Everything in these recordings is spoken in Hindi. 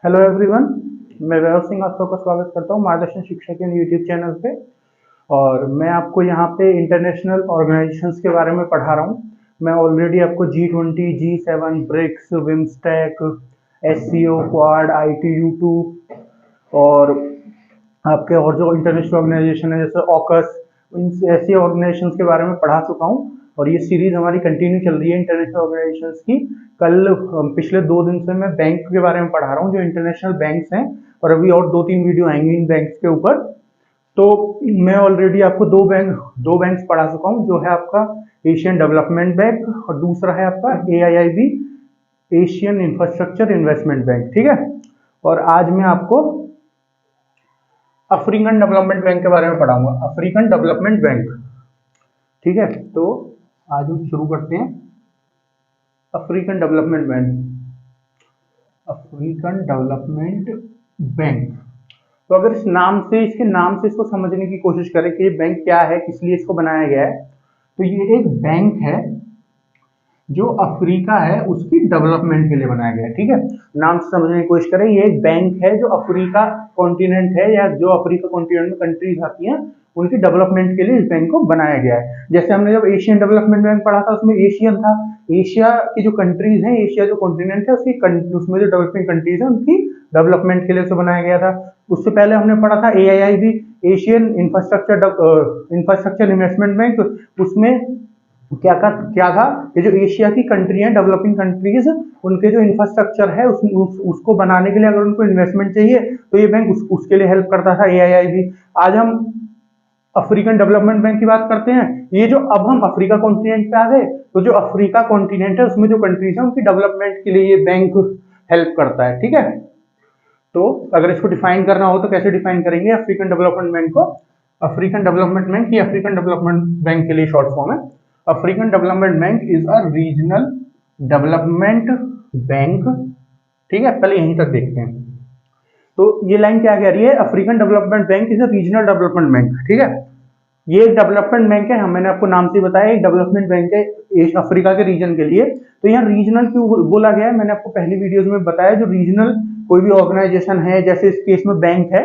हेलो एवरीवन, मैं वैभव सिंह आप सबका स्वागत करता हूँ मार्गदर्शन शिक्षा के यूट्यूब चैनल पे। और मैं आपको यहाँ पे इंटरनेशनल ऑर्गेनाइजेशंस के बारे में पढ़ा रहा हूँ। मैं ऑलरेडी आपको G20, G7, BRICS, BIMSTEC, SCO, quad, ITU2 और आपके और जो इंटरनेशनल ऑर्गेनाइजेशन है जैसे ऑकस, इन ऐसे ऑर्गेनाइजेशंस के बारे में पढ़ा चुका हूँ। और ये सीरीज हमारी कंटिन्यू चल रही है इंटरनेशनल ऑर्गेनाइजेशंस की। कल पिछले 2 दिन से मैं बैंक के बारे में पढ़ा रहा हूँ, जो इंटरनेशनल बैंक्स हैं, और अभी और 2-3 वीडियो आएंगे इन बैंक्स के ऊपर। तो मैं ऑलरेडी आपको दो बैंक्स पढ़ा चुका हूँ, जो है आपका एशियन डेवलपमेंट बैंक और दूसरा है आपका AIIB, Asian infrastructure investment bank. ठीक है, और आज मैं आपको अफ्रीकन डेवलपमेंट बैंक के बारे में पढ़ाऊंगा, अफ्रीकन डेवलपमेंट बैंक। ठीक है, तो आज हम शुरू करते हैं। African development bank, African development bank. तो अगर इस नाम से, इसके नाम से इसको समझने की कोशिश करें कि ये बैंक क्या है, किस लिए इसको बनाया गया है, तो ये एक बैंक है जो अफ्रीका है उसकी डेवलपमेंट के लिए बनाया गया है। ठीक है, नाम से समझने की कोशिश करें, ये एक बैंक है जो अफ्रीका कॉन्टिनेंट है, या जो अफ्रीका कॉन्टिनेंट में कंट्रीज आती हैं उनकी डेवलपमेंट के लिए इस बैंक को बनाया गया है। जैसे हमने जब एशियन डेवलपमेंट बैंक पढ़ा था, उसमें एशियन था, एशिया की जो कंट्रीज हैं, एशिया जो कॉन्टिनेंट है उसमें जो डेवलपिंग कंट्रीज है उनकी डेवलपमेंट के लिए उसे बनाया गया था। उससे पहले हमने पढ़ा था AIIB, Asian infrastructure investment bank. उसमें क्या था कि जो एशिया की कंट्री है, डेवलपिंग कंट्रीज, उनके जो इंफ्रास्ट्रक्चर है उसको बनाने के लिए अगर उनको इन्वेस्टमेंट चाहिए तो ये बैंक उसके लिए हेल्प करता था, AIIB। आज हम अफ्रीकन डेवलपमेंट बैंक की बात करते हैं। ये जो अब हम अफ्रीका कॉन्टिनेंट पे आ गए, तो जो अफ्रीका कॉन्टिनेंट है उसमें जो कंट्रीज है उनकी डेवलपमेंट के लिए ये बैंक हेल्प करता है। ठीक है, तो अगर इसको डिफाइन करना हो तो कैसे डिफाइन करेंगे अफ्रीकन डेवलपमेंट बैंक को? अफ्रीकन डेवलपमेंट बैंक, ये अफ्रीकन डेवलपमेंट बैंक के लिए शॉर्ट फॉर्म है। African development bank is a regional development bank. ठीक है, पहले यहीं तक देखते हैं। तो ये लाइन क्या कह रही है? African development bank is a regional development bank. ठीक है, ये एक डेवलपमेंट बैंक है, मैंने आपको नाम से बताया, एक डेवलपमेंट बैंक है अफ्रीका के रीजन के लिए। तो यहाँ रीजनल क्यों बोला गया है? मैंने आपको पहली वीडियोस में बताया, जो रीजनल कोई भी ऑर्गेनाइजेशन है, जैसे इस केस में बैंक है,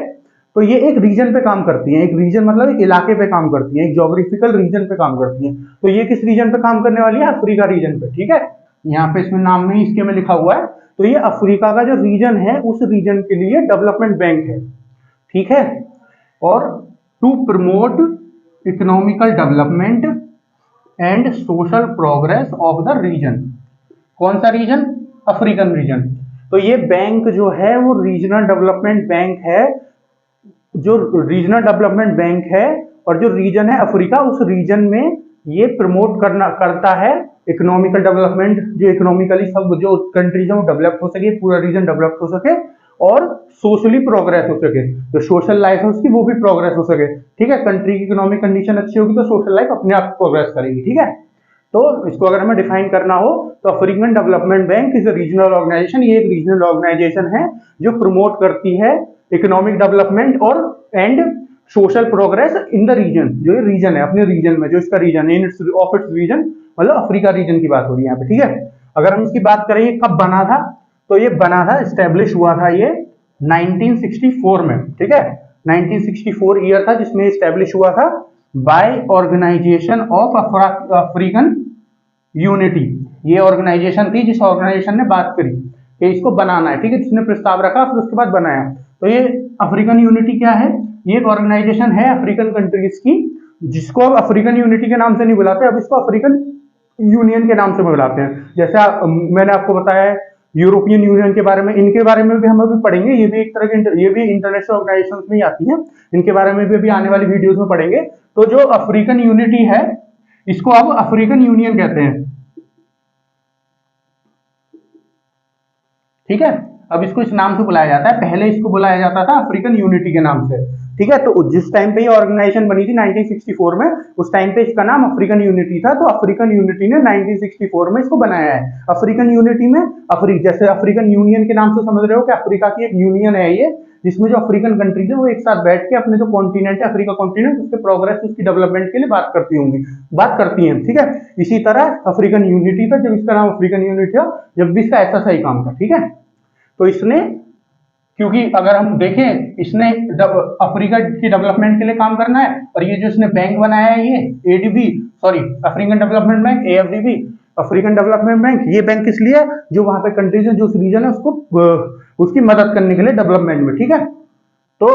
तो ये एक रीजन पे काम करती है। एक रीजन मतलब एक इलाके पे काम करती है, एक ज्योग्राफिकल रीजन पे काम करती है। तो ये किस रीजन पे काम करने वाली है? अफ्रीका रीजन पे। ठीक है, यहाँ पे इसमें नाम में इसके में लिखा हुआ है। तो ये अफ्रीका का जो रीजन है उस रीजन के लिए डेवलपमेंट बैंक है। ठीक है, और to promote economical development and social progress of the region. कौन सा रीजन? African region. तो ये बैंक जो है वो रीजनल डेवलपमेंट बैंक है, जो रीजनल डेवलपमेंट बैंक है, और जो रीजन है अफ्रीका, उस रीजन में ये प्रमोट करता है इकोनॉमिकल डेवलपमेंट, जो इकोनॉमिकली सब जो कंट्रीज है वो डेवलप हो सके, पूरा रीजन डेवलप हो सके, और सोशली प्रोग्रेस हो सके, जो सोशल लाइफ है उसकी वो भी प्रोग्रेस हो सके। ठीक है, कंट्री की इकोनॉमिक कंडीशन अच्छी होगी तो सोशल लाइफ अपने आप प्रोग्रेस करेगी। ठीक है, तो इसको अगर हमें डिफाइन करना हो तो African development bank is a regional organisation. ये एक रीजनल ऑर्गेनाइजेशन है जो प्रमोट करती है इकोनॉमिक डेवलपमेंट और and social progress in the region. जो ये रीजन है, अपने रीजन में, जो इसका रीजन है, ऑफ इट्स रीजन, मतलब अफ्रीका रीजन की बात हो रही है यहाँ पे। ठीक है, अगर हम इसकी बात करें ये कब बना था, तो ये बना था, स्टैब्लिश हुआ था ये 1964 में। ठीक है, 1964 ईयर था जिसमें स्टैब्लिश हुआ था by organisation of African unity. ये ऑर्गेनाइजेशन थी जिस ऑर्गेनाइजेशन ने बात करी कि इसको बनाना है। ठीक है, जिसने प्रस्ताव रखा फिर उसके बाद बनाया। तो ये अफ्रीकन यूनिटी क्या है? ये एक ऑर्गेनाइजेशन है अफ्रीकन कंट्रीज की, जिसको अब अफ्रीकन यूनिटी के नाम से नहीं बुलाते, अब इसको अफ्रीकन यूनियन के नाम से बुलाते हैं। जैसे मैंने आपको बताया यूरोपियन यूनियन के बारे में, इनके बारे में भी हम अभी पढ़ेंगे। ये भी एक तरह के, ये भी इंटरनेशनल ऑर्गेनाइजेशंस में ही आती हैं, इनके बारे में भी अभी आने वाली वीडियोस में पढ़ेंगे। तो जो अफ्रीकन यूनिटी है इसको अब अफ्रीकन यूनियन कहते हैं। ठीक है, अब इसको इस नाम से बुलाया जाता है, पहले इसको बुलाया जाता था अफ्रीकन यूनिटी के नाम से। ठीक है, तो जिस टाइम पे ये ऑर्गेनाइजेशन बनी थी 1964 में, उस टाइम पे इसका नाम अफ्रीकन यूनिटी था। तो अफ्रीकन यूनिटी ने 1964 में इसको बनाया है। अफ्रीकन यूनिटी में जैसे अफ्रीकन यूनियन के नाम से समझ रहे हो कि अफ्रीका की एक यूनियन है ये, जिसमें जो अफ्रीकन कंट्रीज है वो एक साथ बैठ के अपने जो कॉन्टिनेंट है अफ्रीका कॉन्टिनेंट, उसके प्रोग्रेस, उसकी डेवलपमेंट के लिए बात करती हैं। ठीक है, इसी तरह अफ्रीकन यूनिटी था, जब इसका नाम अफ्रीकन यूनिटी था, जब भी इसका ऐसा सही काम था। ठीक है, तो इसने क्योंकि अगर हम देखें इसने अफ्रीका की डेवलपमेंट के लिए काम करना है, और ये जो इसने बैंक बनाया है ये ADB, sorry African development Bank AFDB, African development bank, ये बैंक किस लिए, जो वहां पे कंट्रीज है, जो रीजन है उसको उसकी मदद करने के लिए डेवलपमेंट में, ठीक है। तो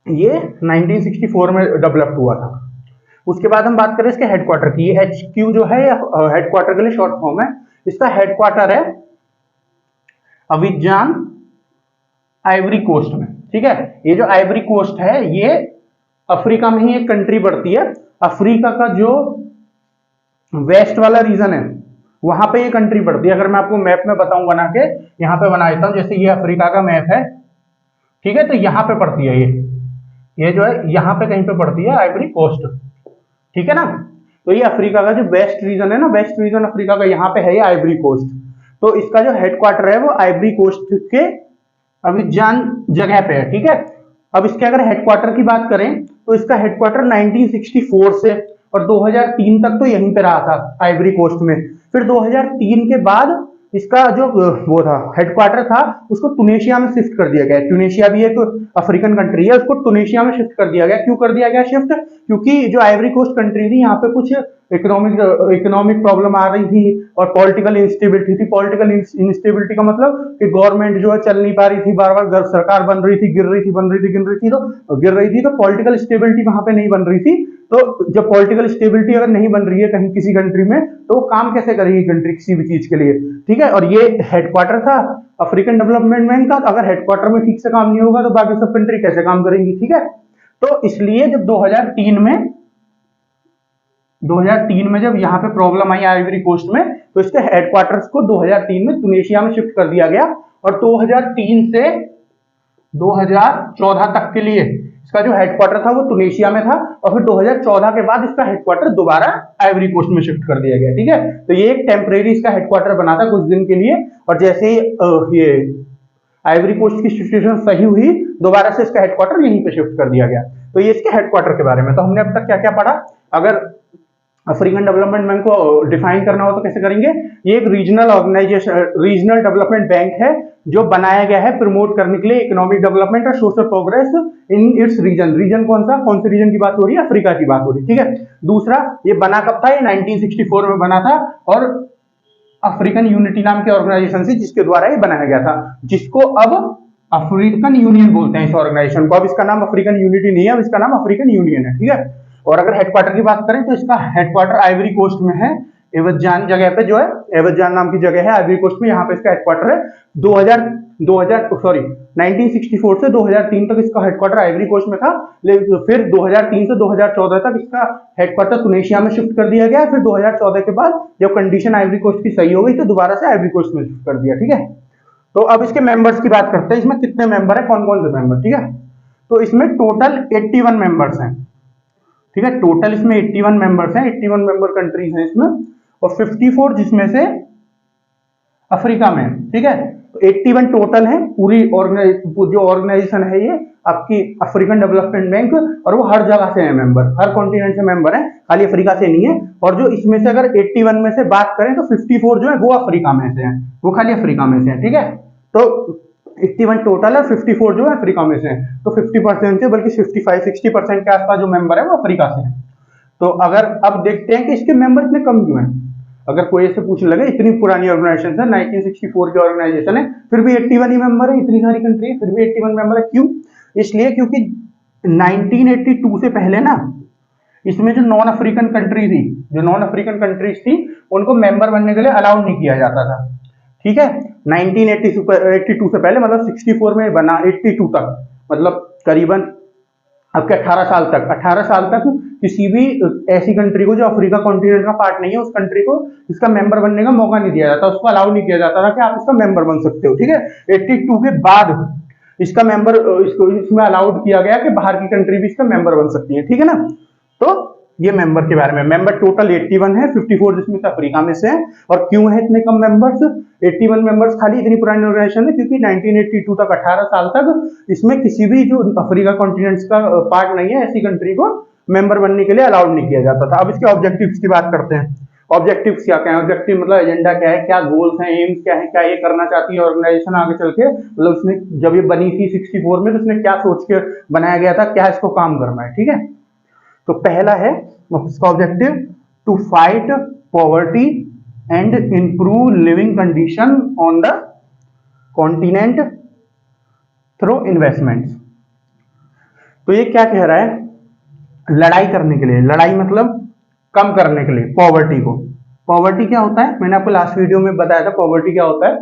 ये 1964 में डेवलप हुआ था। उसके बाद हम बात करें इसके हेडक्वार्टर की, ये HQ जो है हेडक्वार्टर के लिए शॉर्ट फॉर्म है। इसका हेडक्वार्टर है अबिजान, आइवरी कोस्ट में, ठीक है। ये जो आइवरी कोस्ट है ये अफ्रीका में ही एक कंट्री पड़ती है। अफ्रीका का जो वेस्ट वाला रीजन है वहां पे ये कंट्री पड़ती है। अगर मैं आपको मैप में बताऊं बना के, यहाँ पे बना देता हूं, जैसे ये अफ्रीका का मैप है, ठीक है, तो यहाँ पे पड़ती है ये जो है यहाँ पे कहीं पे पड़ती है आइवरी कोस्ट, ठीक है ना। तो ये अफ्रीका का जो वेस्ट रीजन है ना, वेस्ट रीजन अफ्रीका का, यहाँ पे है ये आइवरी कोस्ट। तो इसका जो हेडक्वार्टर है वो आइवरी कोस्ट के अबिजान जगह पे है, ठीक है। अब इसके अगर हेडक्वार्टर की बात करें तो इसका हेडक्वार्टर 1964 से और 2003 तक तो यहीं पे रहा था आइवरी कोस्ट में। फिर 2003 के बाद इसका जो वो था हेडक्वार्टर था उसको टुनेशिया में शिफ्ट कर दिया गया। टुनेशिया भी एक अफ्रीकन कंट्री है, उसको टुनेशिया में शिफ्ट कर दिया गया। क्यों कर दिया गया शिफ्ट? क्योंकि जो आइवरी कोस्ट कंट्री थी यहाँ पे कुछ इकोनॉमिक प्रॉब्लम आ रही थी और पॉलिटिकल इंस्टेबिलिटी थी। पॉलिटिकल इंस्टेबिलिटी का मतलब कि गवर्नमेंट जो है चल नहीं पा रही थी, बार बार सरकार बन रही थी, गिर रही थी, बन रही थी, गिर रही थी, तो पॉलिटिकल स्टेबिलिटी वहां पे नहीं बन रही थी। तो जब पॉलिटिकल स्टेबिलिटी अगर नहीं बन रही है कहीं किसी कंट्री में, तो वो काम कैसे करेगी कंट्री किसी भी चीज के लिए, ठीक है। और ये हेडक्वार्टर था अफ्रीकन डेवलपमेंट बैंक का। अगर हेडक्वार्टर में ठीक से काम नहीं होगा तो बाकी सब कंट्री कैसे काम करेंगी, ठीक है। तो इसलिए जब 2003 में जब यहाँ पे प्रॉब्लम आई आइवरी कोस्ट में, तो इसके हेडक्वार्टर्स को 2003 में टुनेशिया में शिफ्ट कर दिया गया। और 2003 से 2014 तक के लिए इसका जो हेडक्वार्टर था वो टुनेशिया में था, और फिर 2014 के बाद इसका हेडक्वार्टर दोबारा आइवरी कोस्ट में शिफ्ट कर दिया गया, ठीक है। तो ये एक टेम्परेरी इसका हेडक्वार्टर बना था कुछ दिन के लिए, और जैसे ही ये आइवरी कोस्ट की सिचुएशन सही हुई दोबारा से इसका हेडक्वार्टर यहीं पे शिफ्ट कर दिया गया। तो ये इसके हेडक्वार्टर के बारे में। तो हमने अब तक क्या क्या पढ़ा? अगर अफ्रीकन डेवलपमेंट बैंक को डिफाइन करना हो तो कैसे करेंगे? ये एक regional organisation, regional development bank है जो बनाया गया है प्रमोट करने के लिए इकोनॉमिक डेवलपमेंट और social progress in its region. Region कौन सा, कौन से रीजन की बात हो रही है? अफ्रीका की बात हो रही है, ठीक है। दूसरा, ये बना कब था? ये 1964 में बना था, और अफ्रीकन यूनिटी नाम के ऑर्गेनाइजेशन से जिसके द्वारा ये बनाया गया था, जिसको अब अफ्रीकन यूनियन बोलते हैं इस ऑर्गेनाइजेशन को। अब इसका नाम अफ्रीकन यूनिटी नहीं है, अब इसका नाम अफ्रीकन यूनियन है, ठीक है। और अगर हेडक्वार्टर की बात करें तो इसका हेडक्वार्टर आइवरी कोस्ट में है, एवजान जगह पे, जो है एवजान नाम की जगह है आइवरी कोस्ट में, यहाँ पे इसका हेडक्वार्टर है। 1964 से 2003 तक इसका हेडक्वार्टर आइवरी कोस्ट में था, लेकिन फिर 2003 से 2014 तक इसका हेडक्वार्टर टुनेशिया में शिफ्ट कर दिया गया। फिर 2014 के बाद जब कंडीशन आइवरी कोस्ट की सही हो गई तो दोबारा से आइवरी कोस्ट में शिफ्ट कर दिया, ठीक है। तो अब इसके मेंबर्स की बात करते हैं, इसमें कितने मेंबर है, कौन कौन से मेंबर, ठीक है। तो इसमें टोटल 81 मेंबर्स हैं, ठीक है। टोटल इसमें 81 मेंबर्स हैं, 81 मेंबर कंट्रीज हैं इसमें, और 54 जिसमें से अफ्रीका में, ठीक है। तो 81 टोटल है। पूरी जो ऑर्गेनाइजेशन है ये आपकी अफ्रीकन डेवलपमेंट बैंक, और वो हर जगह से है मेंबर, हर कॉन्टिनेंट से मेंबर है, खाली अफ्रीका से नहीं है। और जो इसमें से अगर 81 में से बात करें तो 54 जो है वो अफ्रीका में से है, वो खाली अफ्रीका में से है, ठीक है। तो 81 टोटल है, 54 जो है अफ्रीका में से है। तो 50% से बल्कि 55-60% के आसपास जो मेंबर है वो अफ्रीका से है। तो अगर अब देखते हैं कि इसके मेंबर इतने कम क्यों हैं। अगर कोई ऐसे पूछने लगे, इतनी पुरानी ऑर्गेनाइजेशन है, 1964 की ऑर्गेनाइजेशन है, फिर भी 81 ही मेंबर है, इतनी सारी कंट्री है फिर भी 81 मेंबर है। क्यों? इसलिए क्योंकि 1982 से पहले ना इसमें जो नॉन अफ्रीकन कंट्री थी, जो नॉन अफ्रीकन कंट्रीज थी, उनको मेंबर बनने के लिए अलाउड नहीं किया जाता था, ठीक है। 1982 से पहले, मतलब 64 में बना, 82 तक, मतलब करीबन आपके 18 साल तक किसी भी ऐसी कंट्री को जो अफ्रीका कॉन्टिनेंट का पार्ट नहीं है, उस कंट्री को इसका मेंबर बनने का मौका नहीं दिया जाता, उसको अलाउ नहीं किया जाता था कि आप इसका मेंबर बन सकते हो, ठीक है। 82 के बाद इसका मेंबर, इसको इसमें अलाउड किया गया कि बाहर की कंट्री भी इसका मेंबर बन सकती है, ठीक है ना। तो ये मेंबर के बारे में, मेंबर टोटल 81 है, 54 जिसमें से अफ्रीका में से है। और क्यों है इतने कम मेंबर्स? 81 मेंबर्स खाली इतनी पुरानी ऑर्गेनाइजेशन है क्योंकि 1982 तक, 18 साल तक इसमें किसी भी जो अफ्रीका कॉन्टिनेंट्स का पार्ट नहीं है, ऐसी कंट्री को मेंबर बनने के लिए अलाउड नहीं किया जाता था। अब इसके ऑब्जेक्टिव्स की बात करते हैं। ऑब्जेक्टिव्स क्या क्या है, ऑब्जेक्टिव मतलब एजेंडा क्या है, क्या गोल्स हैं, एम्स क्या है, क्या ये करना चाहती है ऑर्गेनाइजेशन आगे चल के, मतलब उसने जब ये बनी थी 64 में तो उसने क्या सोच के बनाया गया था, क्या इसको काम करना है। ठीक है, तो पहला है इसका objective to fight poverty and improve living condition on the continent through investments. तो ये क्या कह रहा है, लड़ाई करने के लिए, लड़ाई मतलब कम करने के लिए पॉवर्टी को। पॉवर्टी क्या होता है, मैंने आपको लास्ट वीडियो में बताया था पॉवर्टी क्या होता है।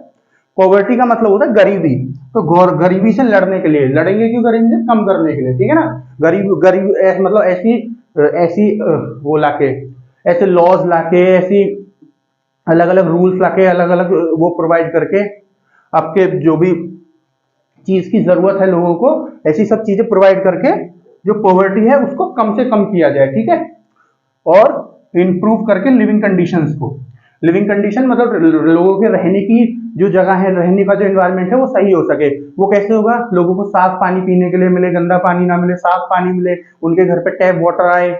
पॉवर्टी का मतलब होता है गरीबी। तो गरीबी से लड़ने के लिए, लड़ेंगे क्यों, गरीबी से कम करने के लिए, ठीक है ना। गरीब मतलब ऐसी ऐसी वो लाके, ऐसे लॉज लाके, ऐसी अलग अलग रूल्स लाके, अलग अलग वो प्रोवाइड करके, आपके जो भी चीज की जरूरत है लोगों को, ऐसी सब चीजें प्रोवाइड करके जो पॉवर्टी है उसको कम से कम किया जाए। ठीक है, और इंप्रूव करके लिविंग कंडीशंस को, लिविंग कंडीशन मतलब लोगों के रहने की जो जगह है, रहने का जो एनवायरनमेंट है वो सही हो सके। वो कैसे होगा, लोगों को साफ पानी पीने के लिए मिले, गंदा पानी ना मिले, साफ पानी मिले, उनके घर पे टैप वाटर आए,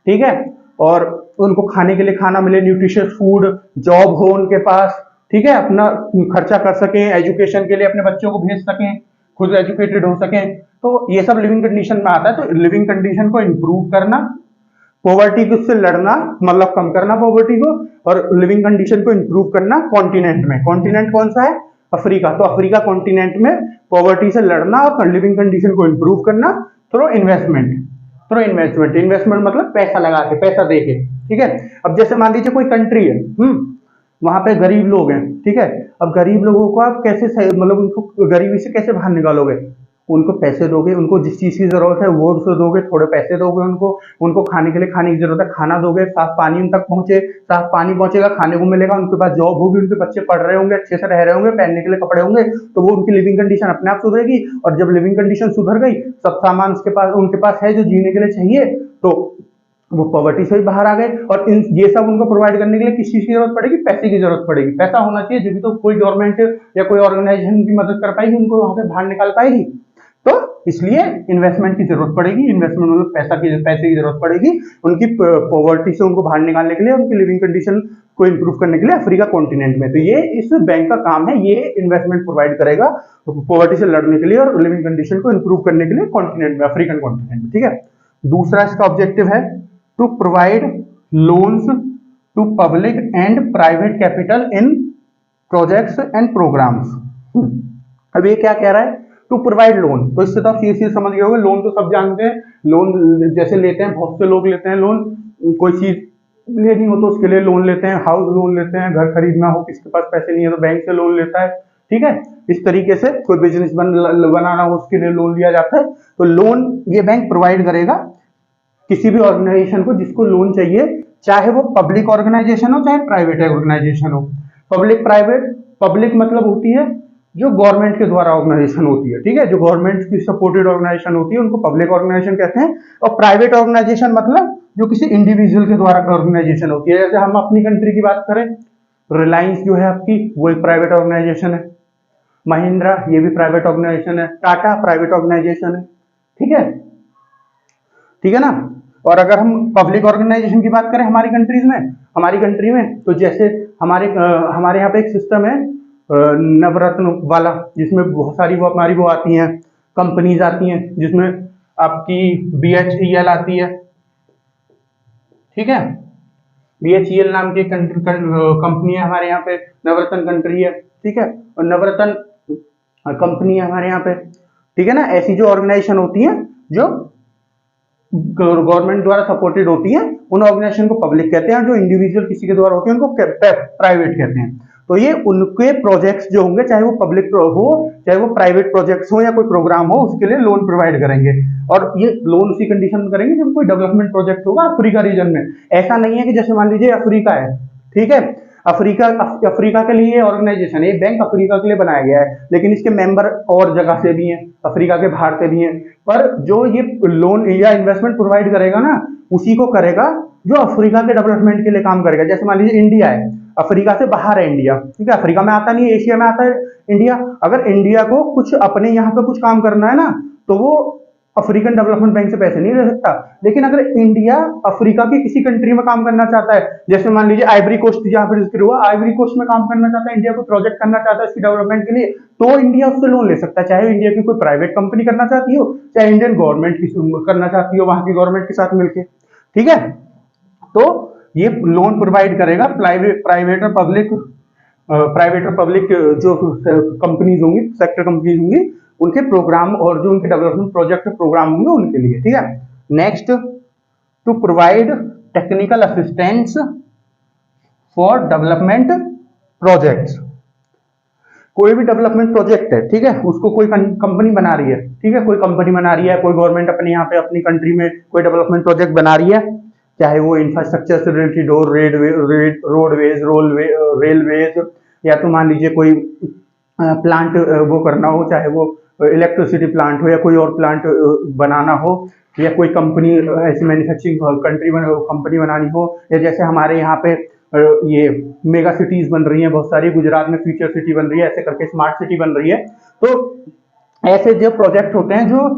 ठीक है, और उनको खाने के लिए खाना मिले, न्यूट्रिशियस फूड, जॉब हो उनके पास, ठीक है, अपना खर्चा कर सकें, एजुकेशन के लिए अपने बच्चों को भेज सकें, खुद एजुकेटेड हो सकें। तो ये सब लिविंग कंडीशन में आता है। तो लिविंग कंडीशन को इंप्रूव करना, पॉवर्टी से लड़ना मतलब कम करना पॉवर्टी को, और लिविंग कंडीशन को इंप्रूव करना कॉन्टिनेंट में। कॉन्टिनेंट कौन सा है, अफ्रीका। तो अफ्रीका कॉन्टिनेंट में पॉवर्टी से लड़ना और लिविंग कंडीशन को इंप्रूव करना through investment. Through investment, investment मतलब पैसा लगा के, पैसा दे के, ठीक है। अब जैसे मान लीजिए कोई कंट्री है, वहां पे गरीब लोग हैं, ठीक है। अब गरीब लोगों को आप कैसे मतलब उनको गरीबी से कैसे बाहर निकालोगे, उनको पैसे दोगे, उनको जिस चीज की जरूरत है वो उसको दोगे, थोड़े पैसे दोगे उनको, उनको खाने के लिए खाने की जरूरत है खाना दोगे, साफ पानी उन तक पहुंचे, साफ पानी पहुंचेगा, खाने को मिलेगा, उनके पास जॉब होगी, उनके बच्चे पढ़ रहे होंगे, अच्छे से रह रहे होंगे, पहनने के लिए कपड़े होंगे, तो वो उनकी लिविंग कंडीशन अपने आप सुधरेगी। और जब लिविंग कंडीशन सुधर गई, सब सामान उसके पास उनके पास है जो जीने के लिए चाहिए, तो वो पॉवर्टी से भी बाहर आ गए। और ये सब उनको प्रोवाइड करने के लिए किस चीज की जरूरत पड़ेगी, पैसे की जरूरत पड़ेगी। पैसा होना चाहिए, जब भी तो कोई गवर्नमेंट या कोई ऑर्गेनाइजेशन की मदद कर पाएगी, उनको वहां से बाहर निकाल पाएगी। तो इसलिए इन्वेस्टमेंट की जरूरत पड़ेगी, इन्वेस्टमेंट मतलब पैसे की जरूरत पड़ेगी उनकी पॉवर्टी से उनको बाहर निकालने के लिए, उनकी लिविंग कंडीशन को इंप्रूव करने के लिए अफ्रीका कॉन्टिनेंट में। तो ये इस बैंक का काम है, ये इन्वेस्टमेंट प्रोवाइड करेगा पॉवर्टी से लड़ने के लिए और लिविंग कंडीशन को इंप्रूव करने के लिए कॉन्टिनेंट में, अफ्रीकन कॉन्टिनेंट में, ठीक है। दूसरा इसका ऑब्जेक्टिव है to provide loans to public and private capital in projects and programs. अब ये क्या कह रहा है, टू प्रोवाइड लोन। तो इससे तो आप सीधे समझ गए होंगे, लोन तो सब जानते हैं, लोन जैसे लेते हैं, बहुत से लोग लेते हैं लोन, कोई चीज लेनी हो तो उसके लिए लोन लेते हैं, हाउस लोन लेते हैं, घर खरीदना हो, किसके पास पैसे नहीं है तो बैंक से लोन लेता है, ठीक है। इस तरीके से कोई बिजनेस बनाना हो उसके लिए लोन लिया जाता है। तो लोन ये बैंक प्रोवाइड करेगा किसी भी ऑर्गेनाइजेशन को जिसको लोन चाहिए, चाहे वो पब्लिक ऑर्गेनाइजेशन हो चाहे प्राइवेट ऑर्गेनाइजेशन हो। पब्लिक प्राइवेट, पब्लिक मतलब होती है जो गवर्नमेंट के द्वारा ऑर्गेनाइजेशन होती है, ठीक है, जो गवर्नमेंट की सपोर्टेड ऑर्गेनाइजेशन होती है उनको पब्लिक ऑर्गेनाइजेशन कहते हैं। और प्राइवेट ऑर्गेनाइजेशन मतलब जो किसी इंडिविजुअल के द्वारा ऑर्गेनाइजेशन होती है। जैसे हम अपनी कंट्री की बात करें, रिलायंस जो है आपकी, वो एक प्राइवेट ऑर्गेनाइजेशन है, महिंद्रा ये भी प्राइवेट ऑर्गेनाइजेशन है, टाटा प्राइवेट ऑर्गेनाइजेशन है, ठीक है, ठीक है ना। और अगर हम पब्लिक ऑर्गेनाइजेशन की बात करें हमारी कंट्रीज में, हमारी कंट्री में तो जैसे हमारे यहाँ पे एक सिस्टम है नवरत्न वाला, जिसमें बहुत सारी वो हमारी वो आती हैं, कंपनीज आती हैं, जिसमें आपकी BHEL आती है, ठीक है, BHEL नाम की कंपनी है हमारे यहाँ पे, नवरत्न कंट्री है, ठीक है, और नवरत्न कंपनी है हमारे यहाँ पे, ठीक है ना। ऐसी जो ऑर्गेनाइजेशन होती है जो गवर्नमेंट द्वारा सपोर्टेड होती है, उन ऑर्गेनाइजेशन को पब्लिक कहते हैं, जो इंडिविजुअल किसी के द्वारा होती है उनको प्राइवेट कहते हैं। तो ये उनके प्रोजेक्ट्स जो होंगे, चाहे वो पब्लिक हो चाहे वो प्राइवेट प्रोजेक्ट्स हो या कोई प्रोग्राम हो, उसके लिए लोन प्रोवाइड करेंगे। और ये लोन उसी कंडीशन में करेंगे जब कोई डेवलपमेंट प्रोजेक्ट होगा अफ्रीका रीजन में। ऐसा नहीं है कि जैसे मान लीजिए अफ्रीका है, ठीक है, अफ्रीका के लिए ऑर्गेनाइजेशन है, बैंक अफ्रीका के लिए बनाया गया है, लेकिन इसके मेंबर और जगह से भी हैं, अफ्रीका के बाहर से भी हैं। पर जो ये लोन या इन्वेस्टमेंट प्रोवाइड करेगा ना, उसी को करेगा जो अफ्रीका के डेवलपमेंट के लिए काम करेगा। जैसे मान लीजिए इंडिया है, अफ्रीका से बाहर है इंडिया, ठीक है, अफ्रीका में आता नहीं है, एशिया में आता है इंडिया। अगर इंडिया को कुछ अपने यहाँ पे कुछ काम करना है ना, तो वो अफ्रीकन डेवलपमेंट बैंक से पैसे नहीं ले सकता। लेकिन अगर इंडिया अफ्रीका की किसी कंट्री में काम करना चाहता है, जैसे मान लीजिए आइवरी कोस्ट, जहां पर जिक्र हुआ, आइवरी कोस्ट में काम करना चाहता है, इंडिया को प्रोजेक्ट करना चाहता है इसकी डेवलपमेंट के लिए, तो इंडिया उससे लोन ले सकता है, चाहे इंडिया की कोई प्राइवेट कंपनी करना चाहती हो, चाहे इंडियन गवर्नमेंट की करना चाहती हो वहां की गवर्नमेंट के साथ मिलकर। ठीक है, तो ये लोन प्रोवाइड करेगा प्राइवेट और पब्लिक जो कंपनीज होंगी, सेक्टर कंपनीज होंगी, उनके प्रोग्राम और जो उनके डेवलपमेंट प्रोजेक्ट प्रोग्राम होंगे उनके लिए। ठीक है, next, to provide technical assistance for development projects. कोई भी डेवलपमेंट प्रोजेक्ट है, ठीक है, उसको कोई कंपनी बना रही है, ठीक है, कोई कंपनी बना रही है, कोई गवर्नमेंट अपने यहाँ पे अपनी कंट्री में कोई डेवलपमेंट प्रोजेक्ट बना रही है, चाहे वो इंफ्रास्ट्रक्चर से रिलेटेड हो, रोडवेज, रेलवेज, या तो मान लीजिए कोई प्लांट वो करना हो, चाहे वो इलेक्ट्रिसिटी प्लांट हो या कोई और प्लांट बनाना हो, या कोई कंपनी ऐसी मैन्युफैक्चरिंग कंपनी बनानी हो, या जैसे हमारे यहाँ पे ये मेगा सिटीज बन रही हैं बहुत सारी, गुजरात में फ्यूचर सिटी बन रही है, ऐसे करके स्मार्ट सिटी बन रही है। तो ऐसे जो प्रोजेक्ट होते हैं जो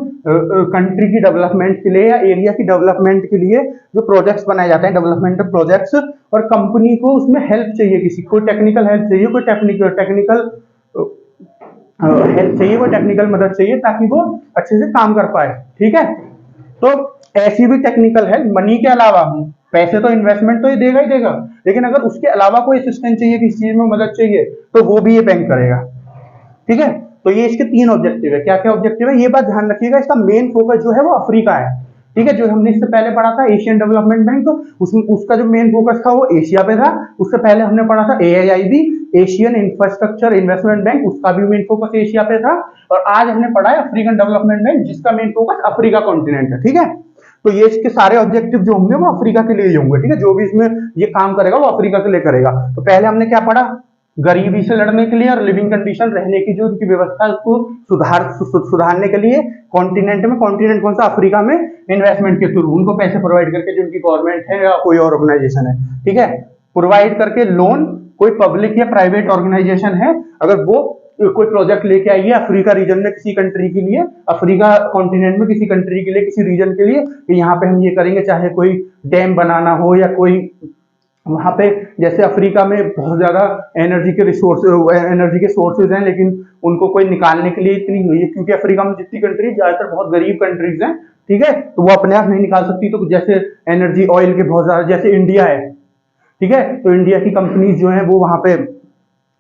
कंट्री की डेवलपमेंट के लिए या एरिया की डेवलपमेंट के लिए जो प्रोजेक्ट्स बनाए जाते हैं, डेवलपमेंट प्रोजेक्ट्स, और कंपनी को उसमें हेल्प चाहिए, किसी कोई टेक्निकल हेल्प चाहिए, कोई टेक्निकल हेल्प चाहिए, कोई टेक्निकल मदद चाहिए ताकि वो अच्छे से काम कर पाए। ठीक है, तो ऐसी भी टेक्निकल हेल्प मनी के अलावा, पैसे तो इन्वेस्टमेंट तो ये देगा ही देगा, लेकिन अगर उसके अलावा कोई असिस्टेंस चाहिए, किसी चीज में मदद चाहिए, तो वो भी ये बैंक करेगा। ठीक है, तो ये इसके 3 ऑब्जेक्टिव है। क्या क्या ऑब्जेक्टिव है, ये बात ध्यान रखिएगा, इसका मेन फोकस जो है वो अफ्रीका है। ठीक है, जो हमने इससे पहले पढ़ा था एशियन डेवलपमेंट बैंक, उसमें उसका जो मेन फोकस था वो एशिया पे था। उससे पहले हमने पढ़ा था AIIB, Asian infrastructure investment bank, उसका भी मेन फोकस एशिया पे था। और आज हमने पढ़ा है अफ्रीकन डेवलपमेंट बैंक, जिसका मेन फोकस अफ्रीका कॉन्टिनेंट है। ठीक है, तो ये इसके सारे ऑब्जेक्टिव जो होंगे वो अफ्रीका के लिए होंगे। ठीक है, जो भी इसमें ये काम करेगा वो अफ्रीका के लिए करेगा। तो पहले हमने क्या पढ़ा, गरीबी से लड़ने के लिए और लिविंग कंडीशन, रहने की जो उनकी व्यवस्था उसको सुधारने के लिए कॉन्टिनेंट में, कॉन्टिनेंट कौन सा, अफ्रीका में, इन्वेस्टमेंट के थ्रू उनको पैसे प्रोवाइड करके, जो उनकी गवर्नमेंट है या कोई और ऑर्गेनाइजेशन है, ठीक है, प्रोवाइड करके लोन, कोई पब्लिक या प्राइवेट ऑर्गेनाइजेशन है, अगर वो कोई प्रोजेक्ट लेके आई है अफ्रीका रीजन में किसी कंट्री के लिए, अफ्रीका कॉन्टिनेंट में किसी कंट्री के लिए, किसी रीजन के लिए, कि यहाँ पे हम ये करेंगे, चाहे कोई डैम बनाना हो या कोई वहां पे, जैसे अफ्रीका में बहुत ज्यादा एनर्जी के सोर्सेज हैं, लेकिन उनको कोई निकालने के लिए इतनी हुई है, क्योंकि अफ्रीका में जितनी कंट्रीज ज्यादातर बहुत गरीब कंट्रीज हैं, ठीक है, तो वो अपने आप नहीं निकाल सकती। तो जैसे एनर्जी ऑयल के बहुत ज्यादा, जैसे इंडिया है, ठीक है, तो इंडिया की कंपनीज जो है वो वहां पे,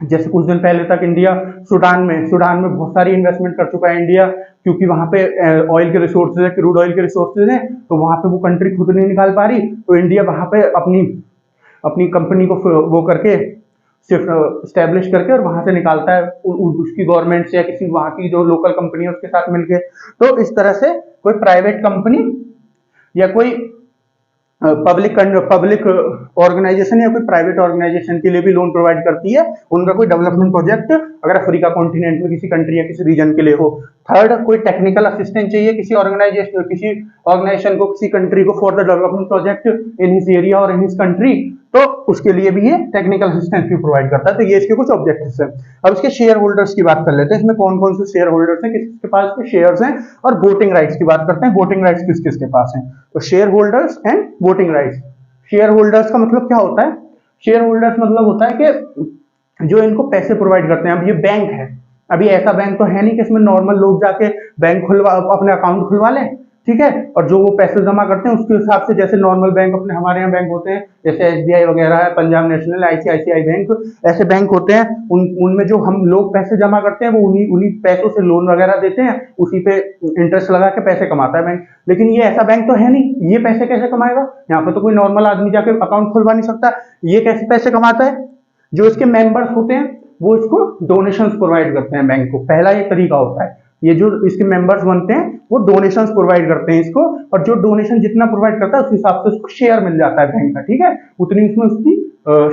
जैसे कुछ दिन पहले तक इंडिया सूडान में बहुत सारी इन्वेस्टमेंट कर चुका है इंडिया, क्योंकि वहां पे ऑयल के रिसोर्सेज है, क्रूड ऑयल के रिसोर्सेज हैं, तो वहां पे वो कंट्री खुद नहीं निकाल पा रही, तो इंडिया वहां पे अपनी कंपनी को वो करके सिर्फ स्टैब्लिश करके और वहां से निकालता है, उसकी गवर्नमेंट से या किसी वहां की जो लोकल कंपनी है उसके साथ मिलके। तो इस तरह से कोई प्राइवेट कंपनी या कोई पब्लिक ऑर्गेनाइजेशन या कोई प्राइवेट ऑर्गेनाइजेशन के लिए भी लोन प्रोवाइड करती है, उनका कोई डेवलपमेंट प्रोजेक्ट अगर अफ्रीका कॉन्टिनेंट में किसी कंट्री या किसी रीजन के लिए हो। थर्ड, कोई टेक्निकल असिस्टेंस चाहिए किसी ऑर्गेनाइजेशन को, किसी कंट्री को, for the development project in his area और इन हिज कंट्री, तो उसके लिए भी ये टेक्निकल असिस्टेंस भी प्रोवाइड करता है। तो ये इसके कुछ ऑब्जेक्टिव्स हैं। अब इसके शेयर होल्डर्स की बात कर लेते हैं, इसमें कौन कौन से शेयर होल्डर्स हैं, किसके पास शेयर्स हैं, और वोटिंग राइट्स की बात करते हैं, वोटिंग राइट्स किस किसके पास हैं। तो share holders and voting rights. Share holders का मतलब क्या होता है, शेयर होल्डर्स मतलब होता है कि जो इनको पैसे प्रोवाइड करते हैं। अब ये बैंक है, अभी ऐसा बैंक तो है नहीं कि इसमें नॉर्मल लोग जाके बैंक अपने अकाउंट खुलवा लें, ठीक है, और जो वो पैसे जमा करते हैं उसके हिसाब से, जैसे नॉर्मल बैंक अपने हमारे यहाँ बैंक होते हैं, जैसे SBI वगैरह है, पंजाब नेशनल, ICICI बैंक, ऐसे बैंक होते हैं, उनमें जो हम लोग पैसे जमा करते हैं वो उन्हीं पैसों से लोन वगैरह देते हैं, उसी पे इंटरेस्ट लगा के पैसे कमाता है बैंक। लेकिन ये ऐसा बैंक तो है नहीं, ये पैसे कैसे कमाएगा, यहाँ पे तो कोई नॉर्मल आदमी जाके अकाउंट खुलवा नहीं सकता। ये कैसे पैसे कमाता है, जो इसके मेंबर्स होते हैं वो इसको डोनेशंस प्रोवाइड करते हैं बैंक को। पहला ये तरीका होता है, ये जो इसके मेंबर्स बनते हैं वो डोनेशंस प्रोवाइड करते हैं इसको, और जो डोनेशन जितना प्रोवाइड करता है उस हिसाब से उसको शेयर मिल जाता है बैंक का, ठीक है, उतनी उसमें उसकी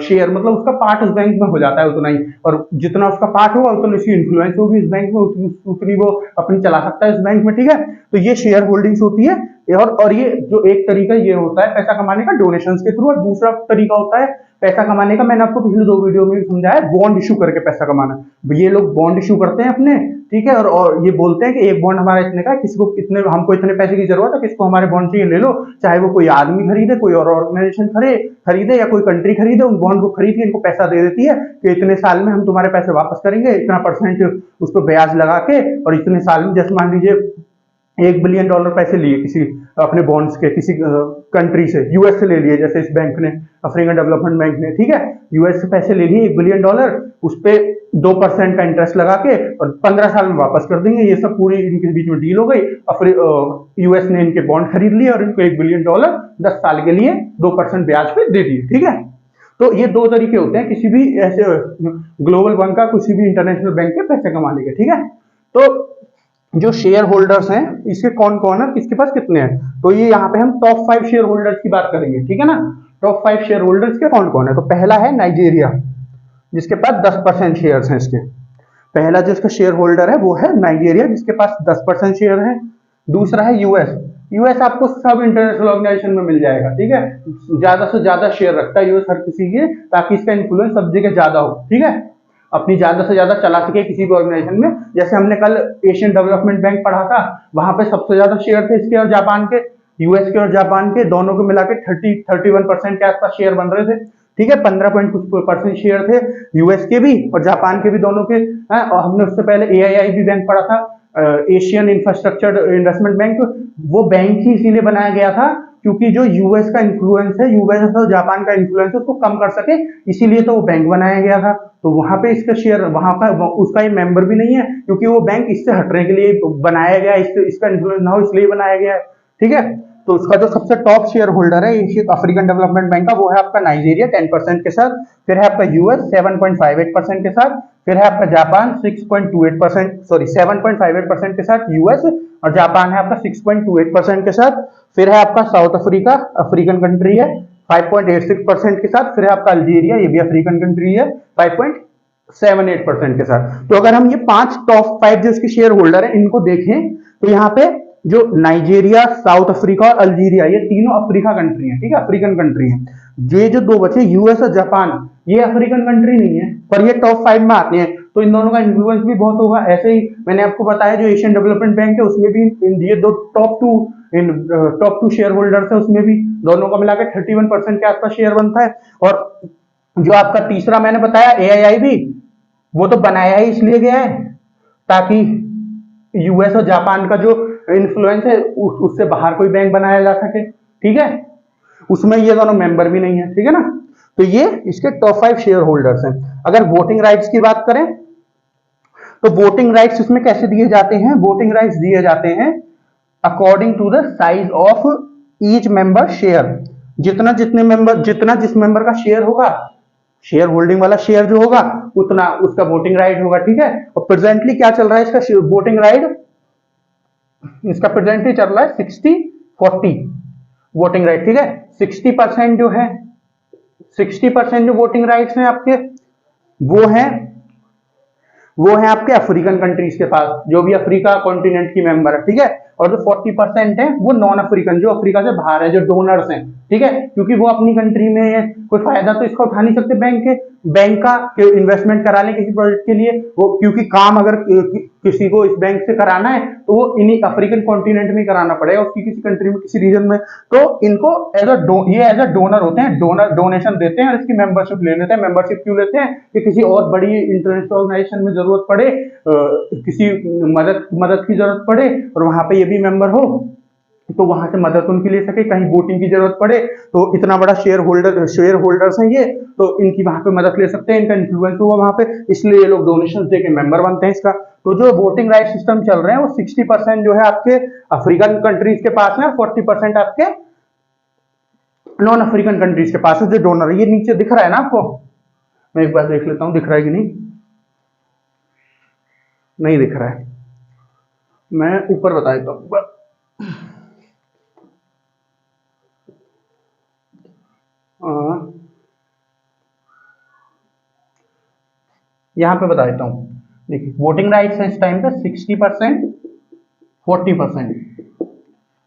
शेयर, मतलब उसका पार्ट उस बैंक में हो जाता है उतना ही, और जितना उसका पार्ट होगा उतनी उसकी इन्फ्लुएंस होगी इस बैंक में, उतनी वो अपनी चला सकता है इस बैंक में, ठीक है। तो ये शेयर होल्डिंग्स होती है और ये जो एक तरीका ये होता है पैसा कमाने का डोनेशंस के थ्रू, और दूसरा तरीका होता है पैसा कमाने का, मैंने आपको पिछले 2 वीडियो में भी समझाया, बॉन्ड इशू करके पैसा कमाना। ये लोग बॉन्ड इशू करते हैं अपने, ठीक है, और ये बोलते हैं कि एक बॉन्ड हमारा इतने का है, किसी को इतने, हमको इतने पैसे की जरूरत है, किसको हमारे बॉन्ड चाहिए ले लो, चाहे वो कोई आदमी खरीदे, कोई और ऑर्गेनाइजेशन खरीदे या कोई कंट्री खरीदे, उन बॉन्ड को खरीद के इनको पैसा दे देती है कि इतने साल में हम तुम्हारे पैसे वापस करेंगे, इतना % उस पर ब्याज लगा के, और इतने साल में, जैसे मान लीजिए $1 बिलियन पैसे लिए किसी अपने बॉन्ड्स के, किसी कंट्री से, यूएस से ले लिए, जैसे इस बैंक ने, अफ्रीकन डेवलपमेंट बैंक ने, ठीक है, यूएस से पैसे ले लिए $1 बिलियन, उस पे 2% का इंटरेस्ट लगा के, और 15 साल में वापस कर देंगे। ये सब पूरी इनके बीच में डील हो गई। यूएस ने इनके बॉन्ड खरीद लिए और इनको $1 बिलियन 10 साल के लिए 2% ब्याज पे दे दिए, ठीक है। तो ये 2 तरीके होते हैं किसी भी ऐसे ग्लोबल बैंक का, किसी भी इंटरनेशनल बैंक के पैसे कमाने के, ठीक है। तो जो शेयर होल्डर्स हैं इसके कौन कौन है, किसके पास कितने हैं, तो ये यहाँ पे हम टॉप 5 शेयर होल्डर्स की बात करेंगे, ठीक है ना। टॉप 5 शेयर होल्डर्स के कौन कौन है, तो पहला है नाइजीरिया, जिसके पास 10% शेयर्स हैं इसके। पहला जो इसका शेयर होल्डर है वो है नाइजीरिया, जिसके पास 10% शेयर है। दूसरा है यूएस। यूएस आपको सब इंटरनेशनल ऑर्गेनाइजेशन में मिल जाएगा, ठीक है, ज्यादा से ज्यादा शेयर रखता है यूएस हर किसी के, ताकि इसका इन्फ्लुएंस सब जगह ज्यादा हो, ठीक है, अपनी ज्यादा से ज्यादा चला सके किसी भी ऑर्गेनाइजेशन में। जैसे हमने कल एशियन डेवलपमेंट बैंक पढ़ा था, वहां पे सबसे ज्यादा शेयर थे इसके और जापान के, यूएस के और जापान के दोनों को मिला के 31% के आसपास शेयर बन रहे थे, ठीक है। 15% शेयर थे यूएस के भी और जापान के भी, दोनों के। और हमने उससे पहले एआईआईबी बैंक पढ़ा था, एशियन इंफ्रास्ट्रक्चर इन्वेस्टमेंट बैंक। वो बैंक ही इसीलिए बनाया गया था क्योंकि जो यूएस का इन्फ्लुएंस है, यूएस और जापान का इन्फ्लुएंस है, उसको कम कर सके, इसीलिए तो वो बैंक बनाया गया था। तो वहां पे इसका शेयर, वहां का उसका ये मेंबर भी नहीं है, क्योंकि वो बैंक इससे हटने के लिए बनाया गया, इसका इन्फ्लुएंस ना हो इसलिए बनाया गया है, ठीक है। तो उसका जो सबसे टॉप शेयर होल्डर है अफ्रीकन डेवलपमेंट बैंक का, वो है आपका नाइजीरिया 10% के साथ, फिर है आपका यूएस 7.58% के साथ, फिर है आपका जापान 6.28%, सॉरी 7.58% के साथ यूएस, और जापान है आपका 6.28% के साथ, फिर है आपका साउथ अफ्रीका, अफ्रीकन कंट्री है 5.86% के साथ, फिर है आपका अल्जीरिया, ये भी अफ्रीकन कंट्री है 5.78% के साथ। तो अगर हम ये 5 टॉप 5 जो इसके शेयर होल्डर है इनको देखें, तो यहाँ पे जो नाइजीरिया, साउथ अफ्रीका और अल्जीरिया, ये तीनों अफ्रीका कंट्री है, ठीक है, अफ्रीकन कंट्री है। ये जो 2 बचे यूएस और जापान, ये अफ्रीकन कंट्री नहीं है, पर ये टॉप 5 में आते हैं, तो इन दोनों का इन्फ्लुएंस भी बहुत होगा। ऐसे ही मैंने आपको बताया जो एशियन डेवलपमेंट बैंक है उसमें भी ये दो टॉप टू शेयर होल्डर्स है, उसमें भी दोनों का मिलाकर 31% के आसपास शेयर बनता है। और जो आपका तीसरा मैंने बताया एआईआईबी, वो तो बनाया ही इसलिए गया है ताकि यूएस और जापान का जो इन्फ्लुएंस है उससे बाहर कोई बैंक बनाया जा सके, ठीक है। उसमें ये दोनों मेंबर भी नहीं है, ठीक है ना। तो ये इसके टॉप 5 शेयर होल्डर्स हैं। अगर वोटिंग राइट्स की बात करें तो वोटिंग राइट्स इसमें कैसे दिए जाते हैं, वोटिंग राइट्स दिए जाते हैं according to the size of each member share. जितना जिस मेंबर का शेयर होगा, शेयर होल्डिंग वाला शेयर जो होगा, उतना उसका वोटिंग राइट होगा, ठीक है। और प्रेजेंटली क्या चल रहा है इसका वोटिंग राइट, इसका प्रेजेंटली चल रहा है 60-40 वोटिंग राइट, ठीक है। 60% जो है, 60% जो वोटिंग राइट्स हैं आपके, वो है आपके अफ्रीकन कंट्रीज के पास, जो भी अफ्रीका कॉन्टिनेंट की मेंबर है, ठीक है। और जो 40% है वो नॉन अफ्रीकन, जो अफ्रीका से बाहर है, जो डोनर्स हैं, ठीक है, क्योंकि वो अपनी कंट्री में कोई फायदा तो इसका उठा नहीं सकते बैंक का इन्वेस्टमेंट करा ले किसी प्रोजेक्ट के लिए, वो क्योंकि काम अगर किसी को इस बैंक से कराना है तो वो इन्हीं अफ्रीकन कॉन्टिनेंट में कराना पड़ेगा, उसकी किसी कंट्री में, किसी रीजन में। तो इनको एज अ डोनर होते हैं, डोनेशन देते हैं और इसकी मेंबरशिप ले लेते हैं। मेंबरशिप क्यों लेते हैं कि किसी और बड़ी इंटरनेशनल ऑर्गेनाइजेशन में जरूरत पड़े, किसी मदद की जरूरत पड़े और वहां पे ये भी मेंबर हो, तो वहां से मदद उनकी ले सके। कहीं वोटिंग की जरूरत पड़े तो इतना बड़ा शेयर होल्डर्स हैं ये, तो इनकी वहां पे मदद ले सकते हैं, इनका इन्फ्लुएंस होगा वहां पे, इसलिए ये लोग डोनेशन दे के मेंबर बनते हैं इसका। तो जो वोटिंग राइट सिस्टम चल रहे हैं वो 60% जो है आपके अफ्रीकन कंट्रीज के पास है, 40% आपके नॉन अफ्रीकन कंट्रीज के पास है जो डोनर है। ये नीचे दिख रहा है ना आपको, मैं एक बार देख लेता हूं दिख रहा है कि नहीं दिख रहा है, मैं ऊपर बता देता हूं। यहां पे बता देता हूं, देखिए वोटिंग राइट्स है इस टाइम पे 60%, 40%।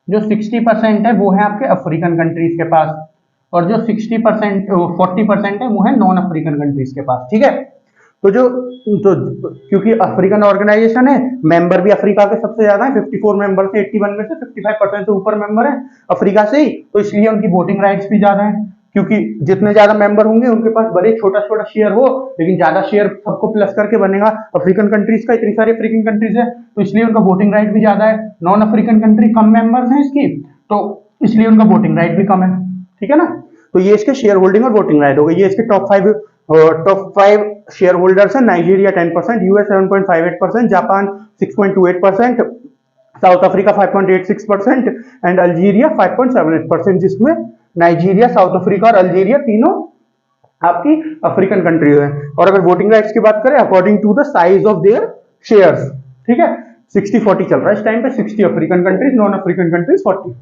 जो 60% है वो है आपके अफ्रीकन कंट्रीज के पास, और जो 40% है वो है नॉन अफ्रीकन कंट्रीज के पास। ठीक है, तो क्योंकि अफ्रीकन ऑर्गेनाइजेशन है, मेंबर भी अफ्रीका के सबसे ज्यादा है, 54 मेंबर से 81 में से 55% से ऊपर मेंबर है अफ्रीका से ही, तो इसलिए उनकी वोटिंग राइट्स भी ज्यादा है, क्योंकि जितने ज्यादा मेंबर होंगे उनके पास भले छोटा छोटा शेयर हो, लेकिन ज्यादा शेयर सबको प्लस करके बनेगा अफ्रीकन कंट्रीज का, इतनी सारी अफ्रीकन कंट्रीज है तो इसलिए उनका वोटिंग राइट भी ज्यादा है। नॉन अफ्रीकन कंट्री कम मेंबर्स हैं इसकी, तो इसलिए उनका वोटिंग राइट भी कम है। ठीक है ना, तो ये इसके शेयर होल्डिंग और वोटिंग राइट हो गई। ये इसके टॉप फाइव शेयर होल्डर्स है। Nigeria 10%, US 7.58%, Japan 6.28%, south Africa 5.86% and Algeria 5.78%, जिसमें नाइजीरिया, साउथ अफ्रीका और अल्जीरिया तीनों आपकी अफ्रीकन कंट्रीज है। और अगर वोटिंग राइट्स की बात करें according to the size of their shares, ठीक है, 60-40 चल रहा है इस टाइम पे, 60 African countries, non African countries 40।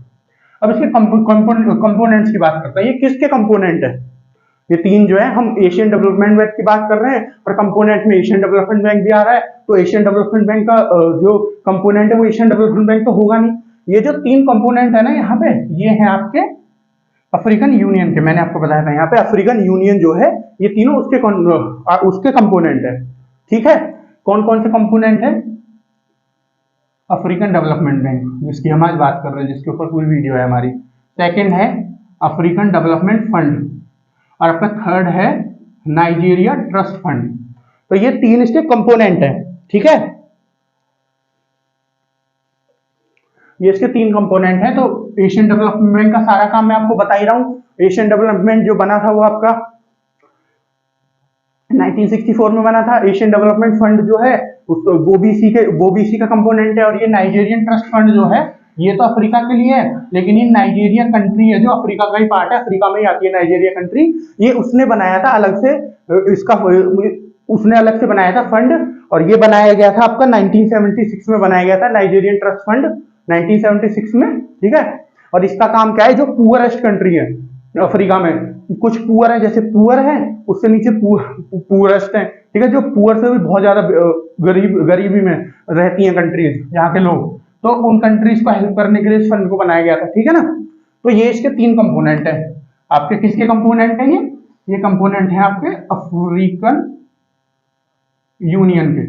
अब इसके कंपोनेंट्स की बात करते हैं। ये किसके कंपोनेंट है? ये तीन जो है, हम एशियन डेवलपमेंट बैंक की बात कर रहे हैं, और कंपोनेंट में एशियन डेवलपमेंट बैंक भी आ रहा है, तो एशियन डेवलपमेंट बैंक का जो कंपोनेंट है वो एशियन डेवलपमेंट बैंक तो होगा नहीं। ये जो तीन कंपोनेंट है ना यहाँ पे, ये है आपके अफ्रीकन यूनियन के। मैंने आपको बताया था यहाँ पे अफ्रीकन यूनियन जो है, ये तीनों उसके कंपोनेंट है। ठीक है, कौन कौन से कंपोनेंट है? अफ्रीकन डेवलपमेंट बैंक, जिसकी हम आज बात कर रहे हैं, जिसके ऊपर पूरी वीडियो है हमारी। सेकंड है अफ्रीकन डेवलपमेंट फंड, और आपका थर्ड है नाइजीरिया ट्रस्ट फंड। तो ये तीन इसके कंपोनेंट है। ठीक है, ये इसके तीन कंपोनेंट है। तो एशियन डेवलपमेंट बैंक का सारा काम मैं आपको बता ही रहा हूं। एशियन डेवलपमेंट जो बना था वो आपका 1964 में बना था। एशियन डेवलपमेंट फंड जो है ओबीसी का कंपोनेंट है, और ये नाइजीरियन ट्रस्ट फंड जो है ये तो अफ्रीका के लिए है, लेकिन ये नाइजीरिया कंट्री है जो अफ्रीका का ही पार्ट है, अफ्रीका में ही आती है नाइजीरिया कंट्री, ये उसने बनाया था अलग से, उसने अलग से बनाया था फंड, और ये बनाया गया था आपका 1976 में बनाया गया था नाइजीरियन ट्रस्ट फंड, 1976 में। ठीक है, और इसका काम क्या है? जो पुअरेस्ट कंट्री है अफ्रीका में, कुछ पुअर है, जैसे पुअर है उससे नीचे पुअरेस्ट है, ठीक है, जो पुअर से भी बहुत ज्यादा गरीबी में रहती हैं कंट्रीज यहाँ के लोग, तो उन कंट्रीज को हेल्प करने के लिए इस फंड को बनाया गया था। ठीक है ना, तो ये इसके तीन कंपोनेंट है। आपके किसके कंपोनेंट है? ये कंपोनेंट है आपके अफ्रीकन यूनियन के।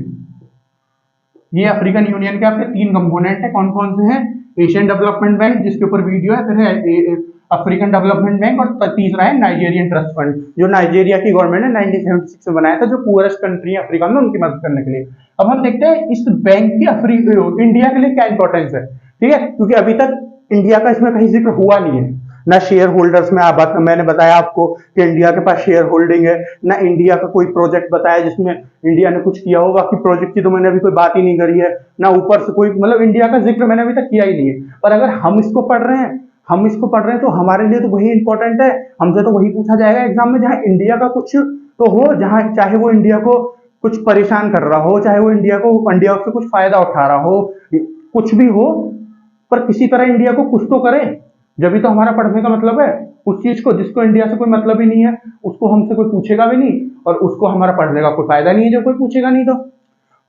ये अफ्रीकन यूनियन के आपके तीन कंपोनेंट है। कौन कौन से हैं? एशियन डेवलपमेंट बैंक, जिसके ऊपर वीडियो है, फिर है अफ्रीकन डेवलपमेंट बैंक, और तीसरा है नाइजीरियन ट्रस्ट फंड, जो नाइजीरिया की गवर्नमेंट ने 1976 में बनाया था, जो पुअरेस्ट कंट्री है अफ्रीका में, उनकी मदद करने के लिए। अब हम देखते हैं इस बैंक की इंडिया के लिए क्या इंपॉर्टेंस है। ठीक है, क्योंकि अभी तक इंडिया का इसमें कहीं जिक्र हुआ नहीं है, ना शेयर होल्डर्स में मैंने बताया आपको कि इंडिया के पास शेयर होल्डिंग है, ना इंडिया का कोई प्रोजेक्ट बताया जिसमें इंडिया ने कुछ किया हो, बाकी प्रोजेक्ट की तो मैंने अभी कोई बात ही नहीं करी है, ना ऊपर से कोई मतलब इंडिया का जिक्र मैंने अभी तक किया ही नहीं है। पर अगर हम इसको पढ़ रहे हैं तो हमारे लिए तो वही इंपॉर्टेंट है, हमसे तो वही पूछा जाएगा एग्जाम में, जहां इंडिया का कुछ तो हो, जहां चाहे वो इंडिया को कुछ परेशान कर रहा हो, चाहे वो इंडिया से कुछ फायदा उठा रहा हो, कुछ भी हो, पर किसी तरह इंडिया को कुछ तो करे, जब भी तो हमारा पढ़ने का मतलब है। उस चीज को जिसको इंडिया से कोई मतलब ही नहीं है, उसको हमसे कोई पूछेगा भी नहीं, और उसको हमारा पढ़ने का कोई फायदा नहीं है जब कोई पूछेगा नहीं तो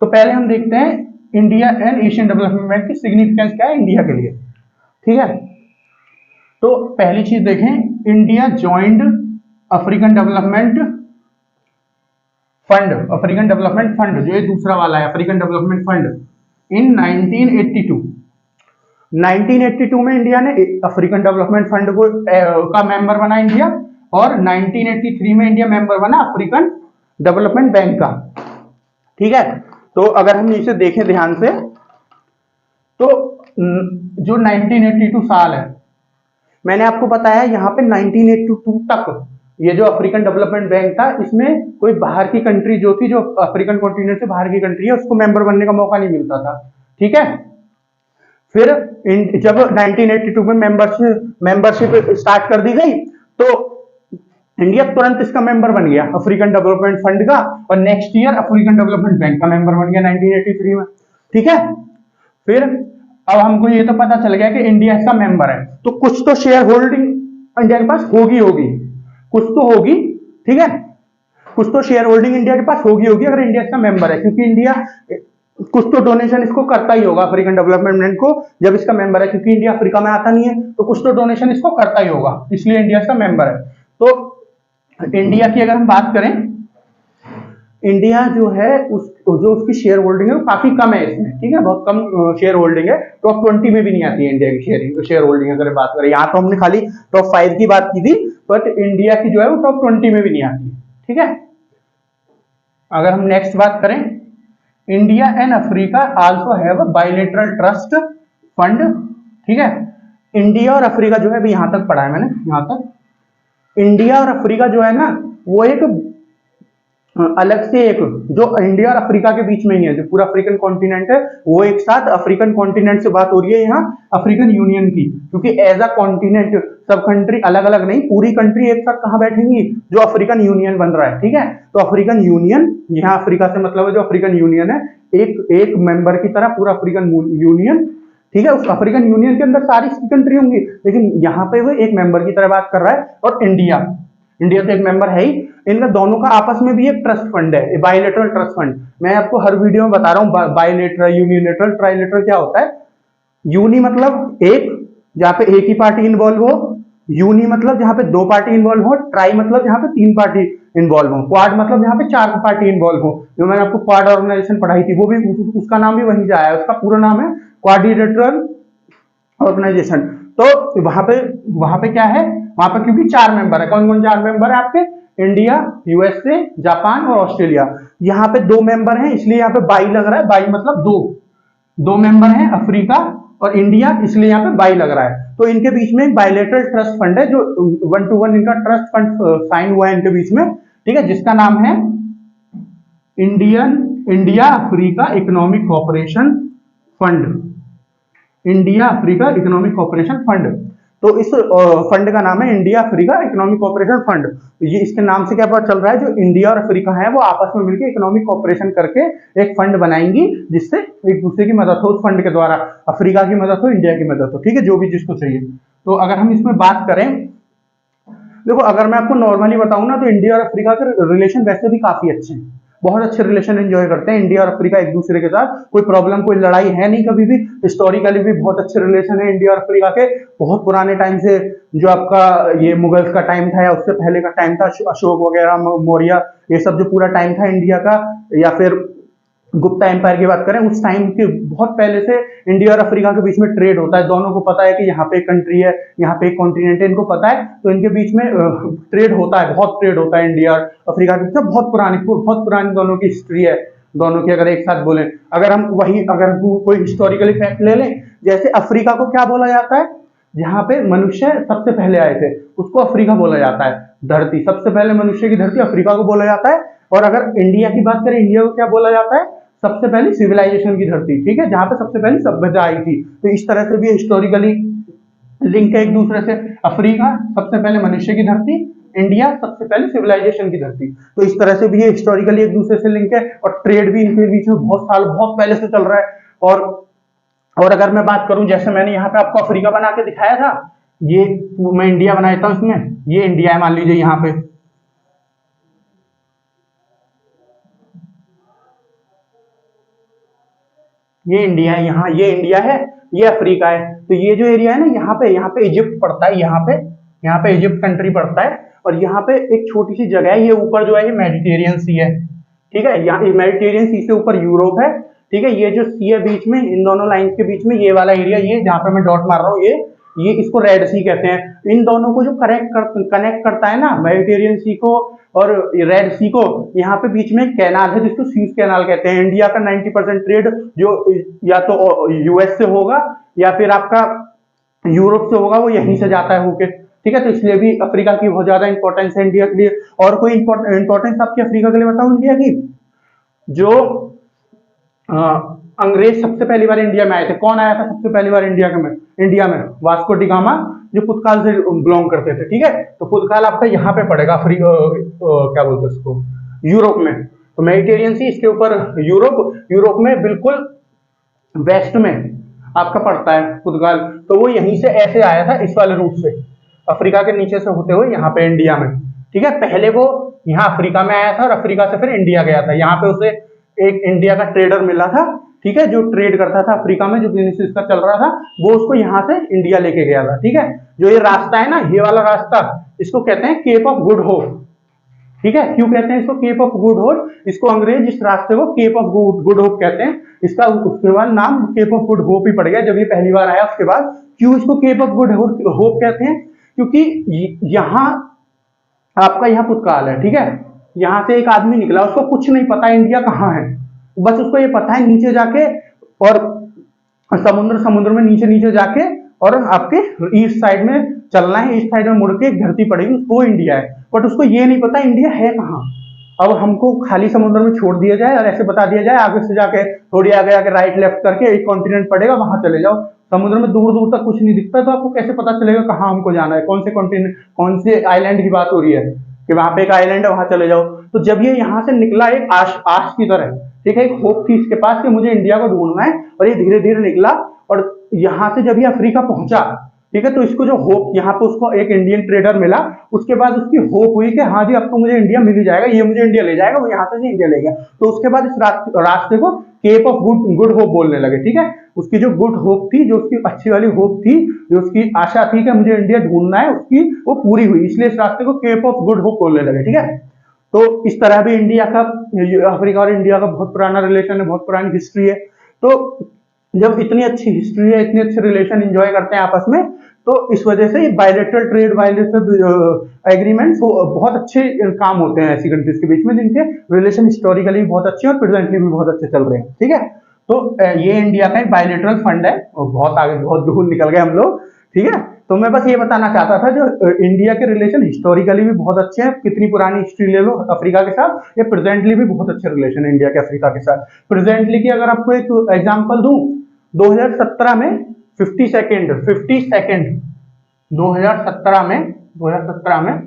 पहले हम देखते हैं India and Asian development bank की सिग्निफिकेंस क्या है इंडिया के लिए। ठीक है, तो पहली चीज देखें, India joined African development fund, जो ये दूसरा वाला है अफ्रीकन डेवलपमेंट फंड इन 1982 में इंडिया ने अफ्रीकन डेवलपमेंट फंड को का मेंबर बना इंडिया, और 1983 में इंडिया मेंबर बना अफ्रीकन डेवलपमेंट बैंक का। ठीक है, तो अगर हम इसे देखें ध्यान से, तो जो 1982 साल है, मैंने आपको बताया यहाँ पे 1982 तक ये जो अफ्रीकन डेवलपमेंट बैंक था, इसमें कोई बाहर की कंट्री जो थी, जो अफ्रीकन कॉन्टिनेंट से बाहर की कंट्री है, उसको मेंबर बनने का मौका नहीं मिलता था। ठीक है, फिर जब 1982 में मेंबरशिप स्टार्ट कर दी गई, तो इंडिया तुरंत इसका मेंबर बन गया अफ्रीकन डेवलपमेंट फंड का, और next year African development bank का मेंबर बन गया 1983 में। ठीक है, फिर अब हमको ये तो पता चल गया कि इंडिया इसका मेंबर है, तो कुछ तो शेयर होल्डिंग इंडिया के पास होगी, कुछ तो होगी। ठीक है, कुछ तो शेयर होल्डिंग इंडिया के पास होगी अगर इंडिया इसका मेंबर है, क्योंकि इंडिया कुछ तो डोनेशन इसको करता ही होगा अफ्रीकन डेवलपमेंट बैंक को, जब इसका मेंबर है, क्योंकि इंडिया अफ्रीका में आता नहीं है तो कुछ तो डोनेशन इसको करता ही होगा, इसलिए इंडिया इसका मेंबर है। तो इंडिया की अगर हम बात करें, इंडिया जो है जो उसकी शेयर होल्डिंग है वो काफी कम है इसमें, ठीक है, बहुत कम शेयर होल्डिंग है, टॉप 20 में भी नहीं आती है इंडिया की शेयर होल्डिंग अगर बात करें। यहाँ तो हमने खाली टॉप 5 की बात की थी, बट इंडिया की जो है वो टॉप 20 में भी नहीं आती है, ठीक है। अगर हम नेक्स्ट बात करें, India and Africa also have a bilateral trust fund, ठीक है। इंडिया और अफ्रीका जो है, अभी यहां तक पढ़ा है मैंने, यहां तक इंडिया और अफ्रीका जो है ना वो एक अलग से एक, जो इंडिया और अफ्रीका के बीच में ही है, जो पूरा अफ्रीकन कॉन्टिनेंट है वो एक साथ, अफ्रीकन कॉन्टिनेंट से बात हो रही है यहाँ अफ्रीकन यूनियन की, क्योंकि एज अ कॉन्टिनेंट सब कंट्री अलग अलग नहीं, पूरी कंट्री एक साथ कहां बैठेंगी, जो अफ्रीकन यूनियन बन रहा है, ठीक है। तो अफ्रीकन यूनियन, यहाँ अफ्रीका से मतलब है जो अफ्रीकन यूनियन है, एक मेंबर की तरह पूरा अफ्रीकन यूनियन, ठीक है। उस अफ्रीकन यूनियन के अंदर सारी कंट्री होंगी, लेकिन यहाँ पे वो एक मेंबर की तरह बात कर रहा है। और इंडिया तो एक मेंबर है ही, इनका दोनों का आपस में भी एक ट्रस्ट फंड है, बायलैटरल ट्रस्ट फंड। मैं आपको हर वीडियो में बता रहा हूँ बायलैटरल, यूनिलैटरल, ट्राइलैटरल क्या होता है। यूनी मतलब एक, जहां पे एक ही पार्टी इन्वॉल्व हो, यूनी मतलब जहां पे दो पार्टी इन्वॉल्व हो, ट्राई मतलब जहां पे तीन पार्टी इन्वॉल्व हो, क्वाड मतलब जहां पे चार पार्टी इन्वॉल्व हो। जो मैंने आपको क्वाड ऑर्गेनाइजेशन पढ़ाई थी वो भी उसका नाम भी वहीं से आया है, उसका पूरा नाम है क्वाड्रिलेटरल ऑर्गेनाइजेशन। तो वहां पे क्या है, वहां पे क्योंकि चार मेंबर है, कौन कौन चार मेंबर है आपके, इंडिया, यूएसए, जापान और ऑस्ट्रेलिया। यहाँ पे दो मेंबर हैं इसलिए यहाँ पे बाई लग रहा है, बाई मतलब दो मेंबर हैं अफ्रीका और इंडिया, इसलिए यहाँ पे बाई लग रहा है। तो इनके बीच में एक बायलैटरल ट्रस्ट फंड है, जो 1 to 1 इनका ट्रस्ट फंड साइन हुआ है इनके बीच में, ठीक है, जिसका नाम है India Africa economic cooperation fund, India Africa economic cooperation fund. तो इस फंड का नाम है India Africa economic cooperation fund. ये इसके नाम से क्या पता चल रहा है, जो इंडिया और अफ्रीका है वो आपस में मिलकर इकोनॉमिक कोऑपरेशन करके एक फंड बनाएंगी, जिससे एक दूसरे की मदद हो, उस फंड के द्वारा अफ्रीका की मदद हो, इंडिया की मदद हो, ठीक है, जो भी जिसको चाहिए। तो अगर हम इसमें बात करें, देखो अगर मैं आपको नॉर्मली बताऊं ना, तो इंडिया और अफ्रीका के रिलेशन वैसे भी काफी अच्छे हैं, बहुत अच्छे रिलेशन एंजॉय करते हैं इंडिया और अफ्रीका एक दूसरे के साथ, कोई प्रॉब्लम कोई लड़ाई है नहीं कभी भी। हिस्टोरिकली भी बहुत अच्छे रिलेशन है इंडिया और अफ्रीका के, बहुत पुराने टाइम से, जो आपका ये मुगल्स का टाइम था या उससे पहले का टाइम था, अशोक वगैरह, मौर्य, ये सब जो पूरा टाइम था इंडिया का, या फिर गुप्ता एम्पायर की बात करें, उस टाइम के बहुत पहले से इंडिया और अफ्रीका के बीच में ट्रेड होता है। दोनों को पता है कि यहाँ पे एक कंट्री है, यहाँ पे एक कॉन्टिनेंट है, इनको पता है, तो इनके बीच में ट्रेड होता है, बहुत ट्रेड होता है इंडिया और अफ्रीका के बीच। बहुत पुरानी दोनों की हिस्ट्री है, दोनों की अगर एक साथ बोले। अगर हम कोई हिस्टोरिकली फैक्ट ले लें, जैसे अफ्रीका को क्या बोला जाता है, जहाँ पे मनुष्य सबसे पहले आए थे उसको अफ्रीका बोला जाता है, धरती, सबसे पहले मनुष्य की धरती अफ्रीका को बोला जाता है। और अगर इंडिया की बात करें, इंडिया को क्या बोला जाता है, सबसे पहले सिविलाइजेशन की धरती, ठीक है, जहां पे सबसे पहले सभ्यता आई थी। तो इस तरह से भी हिस्टोरिकली लिंक है एक दूसरे से, अफ्रीका सबसे पहले मनुष्य की धरती, इंडिया सबसे पहले सिविलाइजेशन की धरती। तो इस तरह से भी ये हिस्टोरिकली एक दूसरे से लिंक है, और ट्रेड भी इनके बीच में बहुत पहले से चल रहा है। और अगर मैं बात करूं, जैसे मैंने यहाँ पे आपको अफ्रीका बना के दिखाया था, ये मैं इंडिया बना देता हूं इसमें, ये इंडिया है मान लीजिए, यहाँ पे ये इंडिया है, यहाँ ये इंडिया है, ये अफ्रीका है। तो ये जो एरिया है ना, यहाँ पे इजिप्ट पड़ता है, यहाँ पे इजिप्ट कंट्री पड़ता है, और यहाँ पे एक छोटी सी जगह है, ये ऊपर जो है ये मेडिटेरियन सी है, ठीक है, यहाँ मेडिटेरियन सी से ऊपर यूरोप है, ठीक है। ये जो सी है बीच में, इन दोनों लाइंस के बीच में ये वाला एरिया, ये जहाँ पे मैं डॉट मार रहा हूँ, ये इसको रेड सी कहते हैं। इन दोनों को जो कनेक्ट करता है ना, मेडिटेरियन सी को और रेड सी को, यहाँ पे बीच में कैनाल है जिसको स्यूज कैनाल कहते हैं। इंडिया का 90% ट्रेड जो या तो यूएस से होगा या फिर आपका यूरोप से होगा, वो यहीं से जाता है होके, ठीक है। तो इसलिए भी अफ्रीका की बहुत ज्यादा इंपॉर्टेंस है इंडिया के लिए। और कोई इंपॉर्टेंस आपकी अफ्रीका के लिए बताऊं इंडिया की, जो अंग्रेज सबसे पहली बार इंडिया में आए थे, कौन आया था सबसे पहली बार इंडिया में वास्को डी गामा, जो पुर्तगाल से बिलोंग करते थे, ठीक है। तो पुर्तगाल आपका यहाँ पे पड़ेगा, क्या बोलते हैं उसको, यूरोप में। तो मेडिटेरियन सी, इसके ऊपर यूरोप में बिल्कुल वेस्ट में आपका पड़ता है पुर्तगाल। तो वो यहीं से ऐसे आया था, इस वाले रूट से, अफ्रीका के नीचे से होते हुए यहाँ पे इंडिया में, ठीक है। पहले वो यहाँ अफ्रीका में आया था और अफ्रीका से फिर इंडिया गया था। यहाँ पे उसे एक इंडिया का ट्रेडर मिला था, ठीक है, जो ट्रेड करता था अफ्रीका में, जो बिजनेस इसका चल रहा था, वो उसको यहाँ से इंडिया लेके गया था। ठीक है, जो ये रास्ता है ना, ये वाला रास्ता, इसको कहते हैं केप ऑफ गुड होप। ठीक है, क्यों कहते हैं इसको केप ऑफ गुड होप? इसको अंग्रेज इस रास्ते को केप ऑफ गुड होप कहते हैं। इसका उसके बाद नाम केप ऑफ गुड होप ही पड़ गया जब ये पहली बार आया। उसके बाद क्यों इसको केप ऑफ गुड होप कहते हैं? क्योंकि यहाँ आपका यहाँ पुतकाल है। ठीक है, यहाँ से एक आदमी निकला, उसको कुछ नहीं पता इंडिया कहाँ है, बस उसको ये पता है नीचे जाके और समुद्र में नीचे नीचे जाके और आपके ईस्ट साइड में चलना है, ईस्ट साइड में मुड़ के एक धरती पड़ेगी, वो इंडिया है। बट उसको ये नहीं पता इंडिया है कहाँ। अब हमको खाली समुद्र में छोड़ दिया जाए और ऐसे बता दिया जाए आगे से जाके थोड़ी आगे आगे राइट लेफ्ट करके एक कॉन्टिनेंट पड़ेगा, वहां चले जाओ। समुद्र में दूर दूर तक कुछ नहीं दिखता, तो आपको कैसे पता चलेगा कहाँ हमको जाना है, कौन से कॉन्टिनेंट, कौन से आइलैंड की बात हो रही है कि वहां पे एक आइलैंड है, वहां चले जाओ। तो जब ये यहाँ से निकला एक आश की तरह, ठीक है, एक होप थी इसके पास कि मुझे इंडिया को ढूंढना है, और ये धीरे धीरे निकला और यहाँ से जब ये अफ्रीका पहुंचा, ठीक है, तो इसको जो होप, यहाँ पे उसको एक इंडियन ट्रेडर मिला, उसके बाद उसकी होप हुई कि हाँ जी अब तो मुझे इंडिया मिल ही जाएगा, ये मुझे इंडिया ले जाएगा, वो यहाँ से इंडिया ले गया। तो उसके बाद इस रास्ते को केप ऑफ गुड होप बोलने लगे। ठीक है, उसकी जो गुड होप थी, जो उसकी अच्छी वाली होप थी, जो उसकी आशा थी कि मुझे इंडिया ढूंढना है, उसकी वो पूरी हुई, इसलिए इस रास्ते को केप ऑफ गुड होप बोलने लगे। ठीक है, तो इस तरह भी इंडिया का, अफ्रीका और इंडिया का बहुत पुराना रिलेशन है, बहुत पुरानी हिस्ट्री है। तो जब इतनी अच्छी हिस्ट्री है, इतने अच्छे रिलेशन एंजॉय करते हैं आपस में, तो इस वजह से बायलैटरल ट्रेड, बायलैटरल एग्रीमेंट्स बहुत अच्छे काम होते हैं ऐसी कंट्रीज के बीच में जिनके रिलेशन हिस्टोरिकली भी बहुत अच्छे और प्रेजेंटली भी बहुत अच्छे चल रहे हैं। ठीक है, तो ये इंडिया का एक बायलैटरल फंड है, और बहुत आगे बहुत दूर निकल गए हम लोग। ठीक है, तो मैं बस ये बताना चाहता था, जो इंडिया के रिलेशन हिस्टोरिकली भी बहुत अच्छे हैं, कितनी पुरानी हिस्ट्री ले लो अफ्रीका के साथ, ये प्रेजेंटली भी बहुत अच्छे रिलेशन है इंडिया के अफ्रीका के साथ। प्रेजेंटली की अगर आपको एक एग्जांपल दूं, 2017 में 50 सेकेंड 2017 में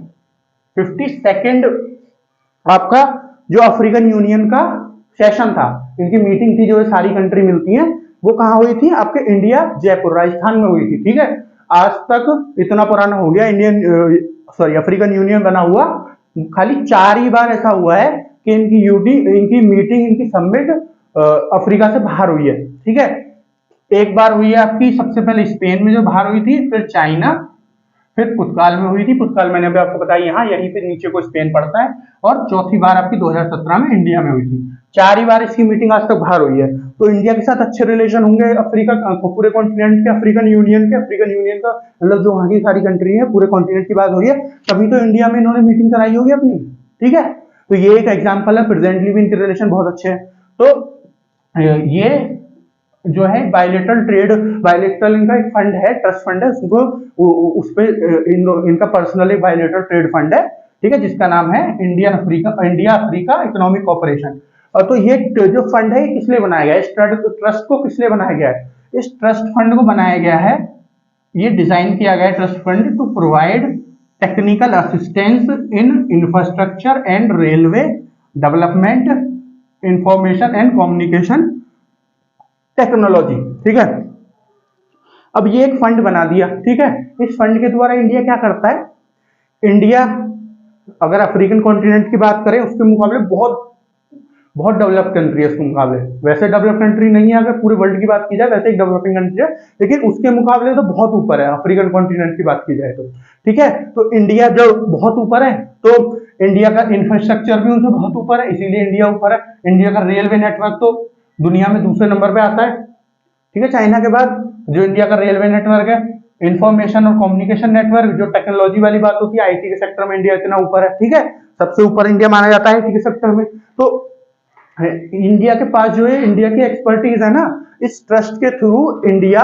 50 सेकेंड आपका जो अफ्रीकन यूनियन का सेशन था, इनकी मीटिंग थी, जो ये सारी कंट्री मिलती हैं, वो कहाँ हुई थी? आपके इंडिया, जयपुर, राजस्थान में हुई थी। ठीक है, आज तक इतना पुराना हो गया अफ्रीकन यूनियन बना हुआ, खाली 4 ही बार ऐसा हुआ है कि इनकी मीटिंग, इनकी समिट अफ्रीका से बाहर हुई है। ठीक है, एक बार हुई है आपकी सबसे पहले स्पेन में जो बाहर हुई थी, फिर चाइना, फिर पुर्तगाल में हुई थी। पुर्तगाल मैंने अभी आपको बताया, यहाँ यहीं पे नीचे को स्पेन पड़ता है, और चौथी बार आपकी 2017 में इंडिया में हुई थी। 4 ही बार इसकी मीटिंग आज तक बाहर हुई है। तो इंडिया के साथ अच्छे रिलेशन होंगे अफ्रीका, पूरे कॉन्टिनेंट के, अफ्रीकन यूनियन का मतलब जो वहाँ की सारी कंट्री है, पूरे कॉन्टिनेंट की बात हो रही है, तभी तो इंडिया में इन्होंने मीटिंग कराई होगी अपनी। ठीक है, तो ये एक एग्जाम्पल है, प्रेजेंटली भी इनके रिलेशन बहुत अच्छे हैं। तो ये जो है बायलैटरल ट्रेड, बायलैटरल इनका एक फंड है, ट्रस्ट फंड है, उसको उस पे इनका पर्सनली बायलैटरल ट्रेड फंड है। ठीक है, जिसका नाम है इंडिया अफ्रीका इकोनॉमिक कॉर्पोरेशन। और तो ये जो फंड है, किस लिए बनाया गया है? इस ट्रस्ट को किस लिए बनाया गया है? इस ट्रस्ट फंड को बनाया गया है, ये डिजाइन किया गया है trust fund to provide technical assistance in infrastructure and railway development, information and communication technology. ठीक है, अब ये एक फंड बना दिया। ठीक है, इस फंड के द्वारा इंडिया क्या करता है? इंडिया अगर अफ्रीकन कॉन्टिनेंट की बात करें, उसके मुकाबले बहुत डेवलप कंट्री है उसके मुकाबले। वैसे डेवलप कंट्री नहीं है, अगर पूरे वर्ल्ड की बात की जाए वैसे एक डेवलपिंग कंट्री है, लेकिन उसके मुकाबले तो बहुत ऊपर है अफ्रीकन कॉन्टिनेंट की बात की जाए तो। ठीक है, तो इंडिया जो बहुत ऊपर है, तो इंडिया का इंफ्रास्ट्रक्चर भी उनसे बहुत ऊपर है, इसीलिए इंडिया ऊपर है। इंडिया का रेलवे नेटवर्क तो दुनिया में दूसरे नंबर पे आता है। ठीक है, चाइना के बाद जो इंडिया का रेलवे नेटवर्क है, इंफॉर्मेशन और कम्युनिकेशन नेटवर्क, जो टेक्नोलॉजी वाली बात होती है, आईटी के सेक्टर में इंडिया इतना ऊपर है। ठीक है, सबसे ऊपर इंडिया माना जाता है आईटी के सेक्टर में। तो इंडिया के पास जो है, इंडिया की एक्सपर्टीज है ना, इस ट्रस्ट के थ्रू इंडिया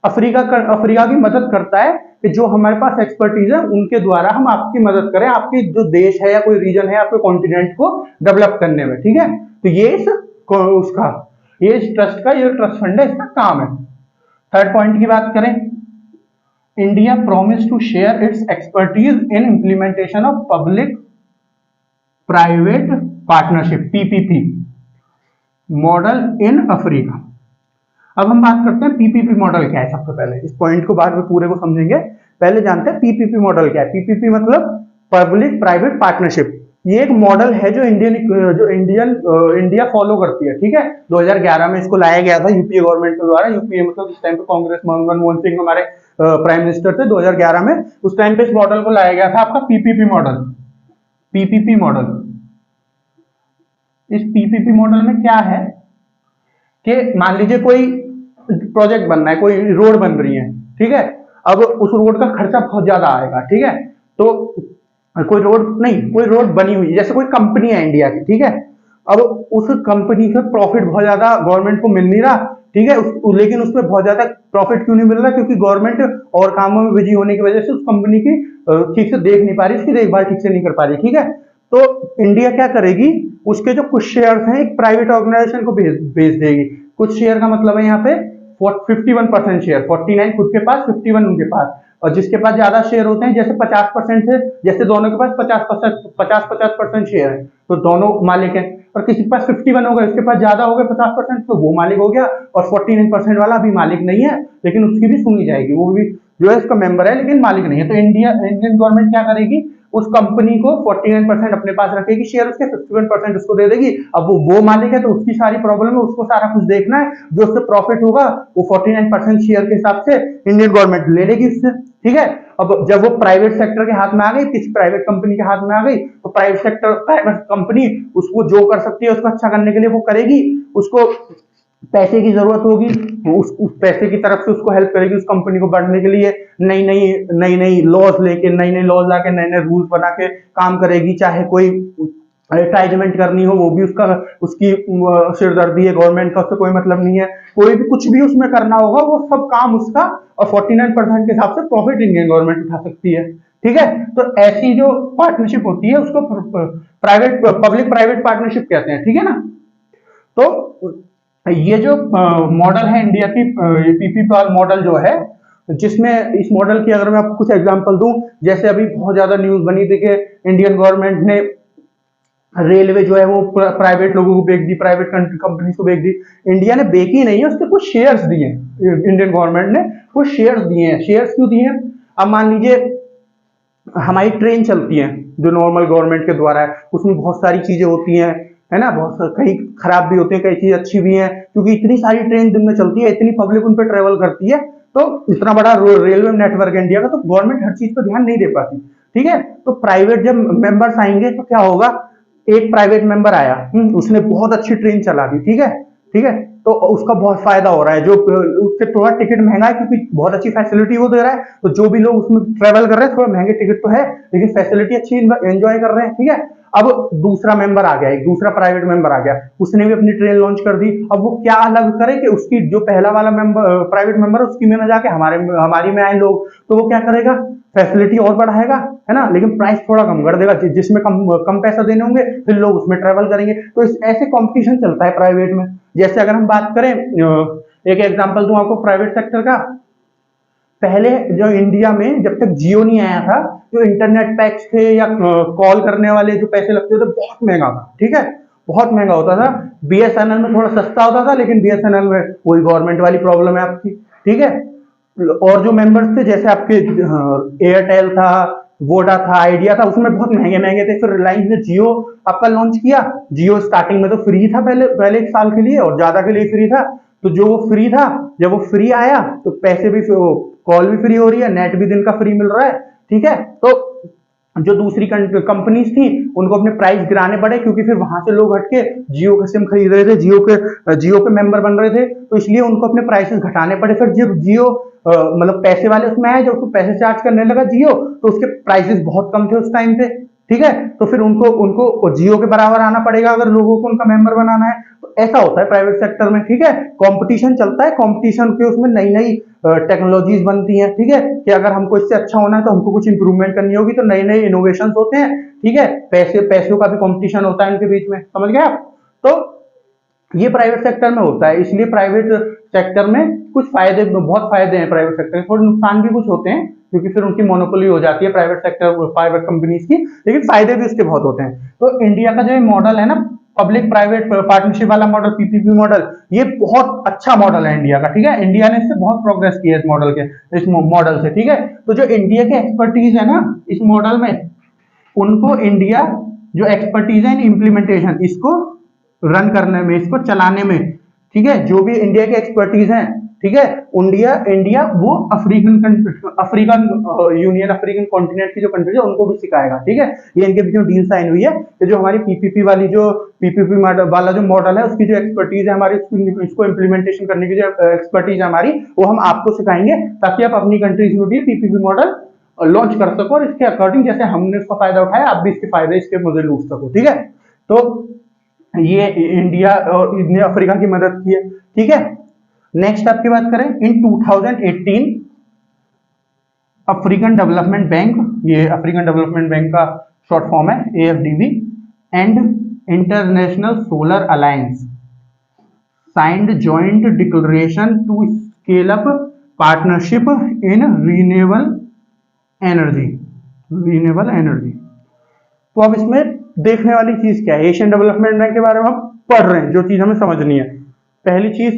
अफ्रीका की मदद करता है कि जो हमारे पास एक्सपर्टीज है उनके द्वारा हम आपकी मदद करें, आपकी जो देश है या कोई रीजन है, आपके कॉन्टिनेंट को डेवलप करने में। ठीक है, तो ये इस ट्रस्ट का, ये ट्रस्ट फंड है, इसका काम है। थर्ड पॉइंट की बात करें, India promise to share its expertise in implementation of public private partnership PPP model in Africa. अब हम बात करते हैं पीपीपी मॉडल क्या है। सबसे पहले इस पॉइंट को बाद में पूरे को समझेंगे, पहले जानते हैं पीपीपी मॉडल क्या है। पीपीपी मतलब पब्लिक प्राइवेट पार्टनरशिप। ये एक मॉडल है जो इंडिया फॉलो करती है, ठीक है। 2011 में इसको लाया गया था यूपीए गवर्नमेंट के द्वारा। यूपीए मतलब इस टाइम पे कांग्रेस, मनमोहन सिंह हमारे प्राइम मिनिस्टर थे 2011 में। उस टाइम पे इस मॉडल को लाया गया था आपका पीपीपी मॉडल। पीपीपी मॉडल, इस पीपीपी मॉडल में क्या है कि मान लीजिए कोई प्रोजेक्ट बनना है, कोई रोड बन रही है, ठीक है। अब उस रोड का खर्चा बहुत ज्यादा आएगा, ठीक है। तो कोई रोड बनी हुई, जैसे कोई कंपनी है इंडिया की, ठीक है। अब उस कंपनी से प्रॉफिट बहुत ज्यादा गवर्नमेंट को मिल नहीं रहा, ठीक है। लेकिन उसमें बहुत ज्यादा प्रॉफिट क्यों नहीं मिल रहा? क्योंकि गवर्नमेंट और कामों में बिजी होने की वजह से उस कंपनी की ठीक से देख नहीं पा रही, उसकी देखभाल ठीक से नहीं कर पा रही, ठीक है। तो इंडिया क्या करेगी, उसके जो कुछ शेयर हैं एक प्राइवेट ऑर्गेनाइजेशन को भेज देगी। कुछ शेयर का मतलब है यहाँ पे 51% शेयर, 49 खुद के पास, 51 उनके पास। और जिसके पास ज्यादा शेयर होते हैं, जैसे 50% है, जैसे दोनों के पास 50% शेयर है, तो दोनों मालिक हैं। और किसी के पास 51 हो गए, उसके पास ज्यादा हो गए 50%, तो वो मालिक हो गया। और 49% वाला अभी मालिक नहीं है, लेकिन उसकी भी सुनी जाएगी, वो भी जो है इसका मेंबर है लेकिन मालिक नहीं है। तो इंडियन गवर्नमेंट क्या करेगी, उस कंपनी को 49% अपने पास रखेगी शेयर, उसके 51% उसको दे देगी। अब वो मालिक है तो उसकी सारी प्रॉब्लम है, उसको सारा कुछ देखना है। जो उससे प्रॉफिट होगा वो 49% शेयर के हिसाब से इंडियन गवर्नमेंट ले लेगी उससे, ठीक है। अब जब वो प्राइवेट सेक्टर के हाथ में आ गई, किसी प्राइवेट कंपनी के हाथ में आ गई, तो प्राइवेट कंपनी उसको जो कर सकती है उसको अच्छा करने के लिए वो करेगी। उसको पैसे की जरूरत होगी, उस पैसे की तरफ से उसको हेल्प करेगी, उस कंपनी को बढ़ने के लिए नई नई लॉज लेके, नई नई लॉज लाके, नए नए रूल्स बना के काम करेगी। चाहे कोई एडवर्टाइजमेंट करनी हो, वो भी उसकी सिरदर्दी है, गवर्नमेंट का उससे कोई मतलब नहीं है। कोई भी कुछ भी उसमें करना होगा वो सब काम उसका, और 49% के हिसाब से प्रॉफिट इंडियन गवर्नमेंट उठा सकती है, ठीक है। तो ऐसी जो पार्टनरशिप होती है उसको पब्लिक प्राइवेट पार्टनरशिप कहते हैं, ठीक है ना। तो ये जो मॉडल है इंडिया की, पीपीपी मॉडल जो है, जिसमें इस मॉडल की अगर मैं आपको कुछ एग्जांपल दूं, जैसे अभी बहुत ज्यादा न्यूज बनी थी कि इंडियन गवर्नमेंट ने रेलवे जो है वो प्राइवेट लोगों को बेच दी, प्राइवेट कंपनी को बेच दी। इंडिया ने बेची नहीं है, उसके कुछ शेयर्स दिए इंडियन गवर्नमेंट ने, कुछ शेयर्स दिए हैं। शेयर्स क्यों दिए हैं? अब मान लीजिए हमारी ट्रेन चलती है जो नॉर्मल गवर्नमेंट के द्वारा है, उसमें बहुत सारी चीजें होती हैं, है ना। बहुत कई खराब भी होती है, कई चीज अच्छी भी हैं, क्योंकि इतनी सारी ट्रेन दिन में चलती है, इतनी पब्लिक उन पर ट्रेवल करती है। तो इतना बड़ा रेलवे नेटवर्क है इंडिया का, तो गवर्नमेंट हर चीज पर ध्यान नहीं दे पाती, ठीक है। तो प्राइवेट जब मेंबर्स आएंगे तो क्या होगा, एक प्राइवेट मेंबर आया, उसने बहुत अच्छी ट्रेन चला दी, ठीक है, ठीक है। तो उसका बहुत फायदा हो रहा है, जो उसके थोड़ा टिकट महंगा है क्योंकि बहुत अच्छी फैसिलिटी वो दे रहा है, तो जो भी लोग उसमें ट्रेवल कर रहे हैं, थोड़ा महंगे टिकट तो है लेकिन फैसिलिटी अच्छी एंजॉय कर रहे हैं, ठीक है। अब दूसरा मेंबर आ गया, एक दूसरा प्राइवेट मेंबर आ गया, उसने भी अपनी ट्रेन लॉन्च कर दी। अब वो क्या अलग करे कि उसकी जो पहला वाला मेंबर प्राइवेट मेंबर है उसकी में ना जाके हमारी में आए लोग, तो वो क्या करेगा, फैसिलिटी और बढ़ाएगा, है ना, लेकिन प्राइस थोड़ा कम कर देगा। जिसमें कम पैसा देने होंगे फिर लोग उसमें ट्रेवल करेंगे। तो ऐसे कंपटीशन चलता है प्राइवेट में। जैसे अगर हम बात करें, एक एग्जांपल दूं आपको प्राइवेट सेक्टर का। पहले जो इंडिया में जब तक जियो नहीं आया था, जो इंटरनेट पैक्स थे या कॉल करने वाले जो पैसे लगते थे बहुत महंगा था, ठीक है, बहुत महंगा होता था। बीएसएनएल में थोड़ा सस्ता होता था, लेकिन बीएसएनएल में वही गवर्नमेंट वाली प्रॉब्लम है आपकी, ठीक है। और जो मेंबर्स थे जैसे आपके एयरटेल था, वोडा था, आइडिया था, उसमें बहुत महंगे महंगे थे। फिर रिलायंस ने जियो आपका लॉन्च किया। जियो स्टार्टिंग में तो फ्री था, पहले एक साल के लिए और ज्यादा के लिए फ्री था। तो जो वो फ्री था, जब वो फ्री आया तो पैसे भी, कॉल भी फ्री हो रही है, नेट भी दिन का फ्री मिल रहा है, ठीक है। तो जो दूसरी कंपनीज थी उनको अपने प्राइस गिराने पड़े, क्योंकि फिर वहां से लोग हटके जियो का सिम खरीद रहे थे, जियो के मेंबर बन रहे थे, तो इसलिए उनको अपने प्राइसेस घटाने पड़े। फिर जब जियो मतलब पैसे वाले उसमें आए, जब उसको पैसे चार्ज करने लगा जियो, तो उसके प्राइसेस बहुत कम थे उस टाइम पे, ठीक है। तो फिर उनको जियो के बराबर आना पड़ेगा अगर लोगों को उनका मेंबर बनाना है। तो ऐसा होता है प्राइवेट सेक्टर में, ठीक है। कंपटीशन चलता है, कंपटीशन के उसमें नई नई टेक्नोलॉजीज बनती हैं, ठीक है, कि अगर हमको इससे अच्छा होना है तो हमको कुछ इंप्रूवमेंट करनी होगी, तो नए नए इनोवेशन होते हैं, ठीक है। पैसों का भी कंपटीशन होता है इनके बीच में, समझ गए आप। तो ये प्राइवेट सेक्टर में होता है, इसलिए प्राइवेट सेक्टर में कुछ फायदे, बहुत फायदे हैं प्राइवेट सेक्टर के, थोड़े नुकसान भी कुछ होते हैं क्योंकि फिर उनकी मोनोपोली हो जाती है प्राइवेट कंपनीज की, लेकिन फायदे भी उसके बहुत होते हैं। तो इंडिया का जो मॉडल है ना, पब्लिक प्राइवेट पार्टनरशिप वाला मॉडल, पीपीपी मॉडल, ये बहुत अच्छा मॉडल है इंडिया का, ठीक है। इंडिया ने इससे बहुत प्रोग्रेस किया इस मॉडल से, ठीक है। तो जो इंडिया के एक्सपर्टीज है ना इस मॉडल में, उनको इंडिया जो एक्सपर्टीज है इन इम्प्लीमेंटेशन, इसको रन करने में, इसको चलाने में, ठीक है, जो भी इंडिया के एक्सपर्टीज हैं, ठीक है, इंडिया वो अफ्रीकन यूनियन, अफ्रीकन कॉन्टिनेंट की जो कंट्रीज है उनको भी सिखाएगा, ठीक है। ये इनके बीच में डील साइन हुई है कि जो हमारी पीपीपी वाली जो पीपीपी वाला जो मॉडल है उसकी जो एक्सपर्टीज है हमारी, इसको इम्प्लीमेंटेशन करने की जो एक्सपर्टीज है हमारी, वो हम आपको सिखाएंगे ताकि आप अपनी कंट्रीज में भी पीपीपी मॉडल लॉन्च कर सको और इसके अकॉर्डिंग जैसे हमने इसका फायदा उठाया आप भी इसके फायदे इसके मजे लूट सको, ठीक है। तो ये इंडिया और ने अफ्रीका की मदद की है, ठीक है। नेक्स्ट आपकी बात करें, इन 2018 अफ्रीकन डेवलपमेंट बैंक, ये अफ्रीकन डेवलपमेंट बैंक का शॉर्ट फॉर्म है AFDB, and international solar alliance signed joint declaration to scale up partnership in renewable energy. तो अब इसमें देखने वाली चीज क्या है, एशियन डेवलपमेंट बैंक के बारे में हम पढ़ रहे हैं, जो चीज हमें समझनी है, पहली चीज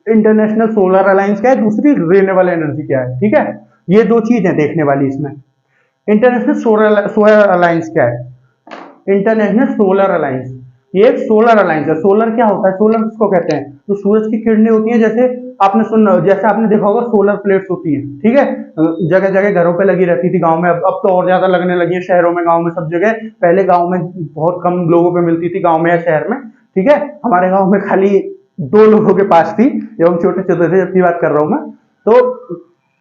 इंटरनेशनल सोलर अलायंस क्या है, दूसरी रिन्यूएबल एनर्जी क्या है, ठीक है। ये दो चीजें देखने वाली इसमें। इंटरनेशनल सोलर अलायंस क्या है, इंटरनेशनल सोलर अलायंस ये एक सोलर अलायंस है। सोलर क्या होता है, सोलर किसको कहते हैं, तो सूरज की किरणें होती हैं, जैसे आपने देखा होगा सोलर प्लेट्स होती हैं, ठीक है, जगह जगह घरों पे लगी रहती थी, गांव में अब तो और ज्यादा लगने लगी है, शहरों में, गांव में, सब जगह। पहले गांव में बहुत कम लोगों पे मिलती थी, गांव में या शहर में, ठीक है। हमारे गांव में खाली 2 लोगों के पास थी जब हम छोटे छोटे थे, अपनी बात कर रहा हूँ मैं। तो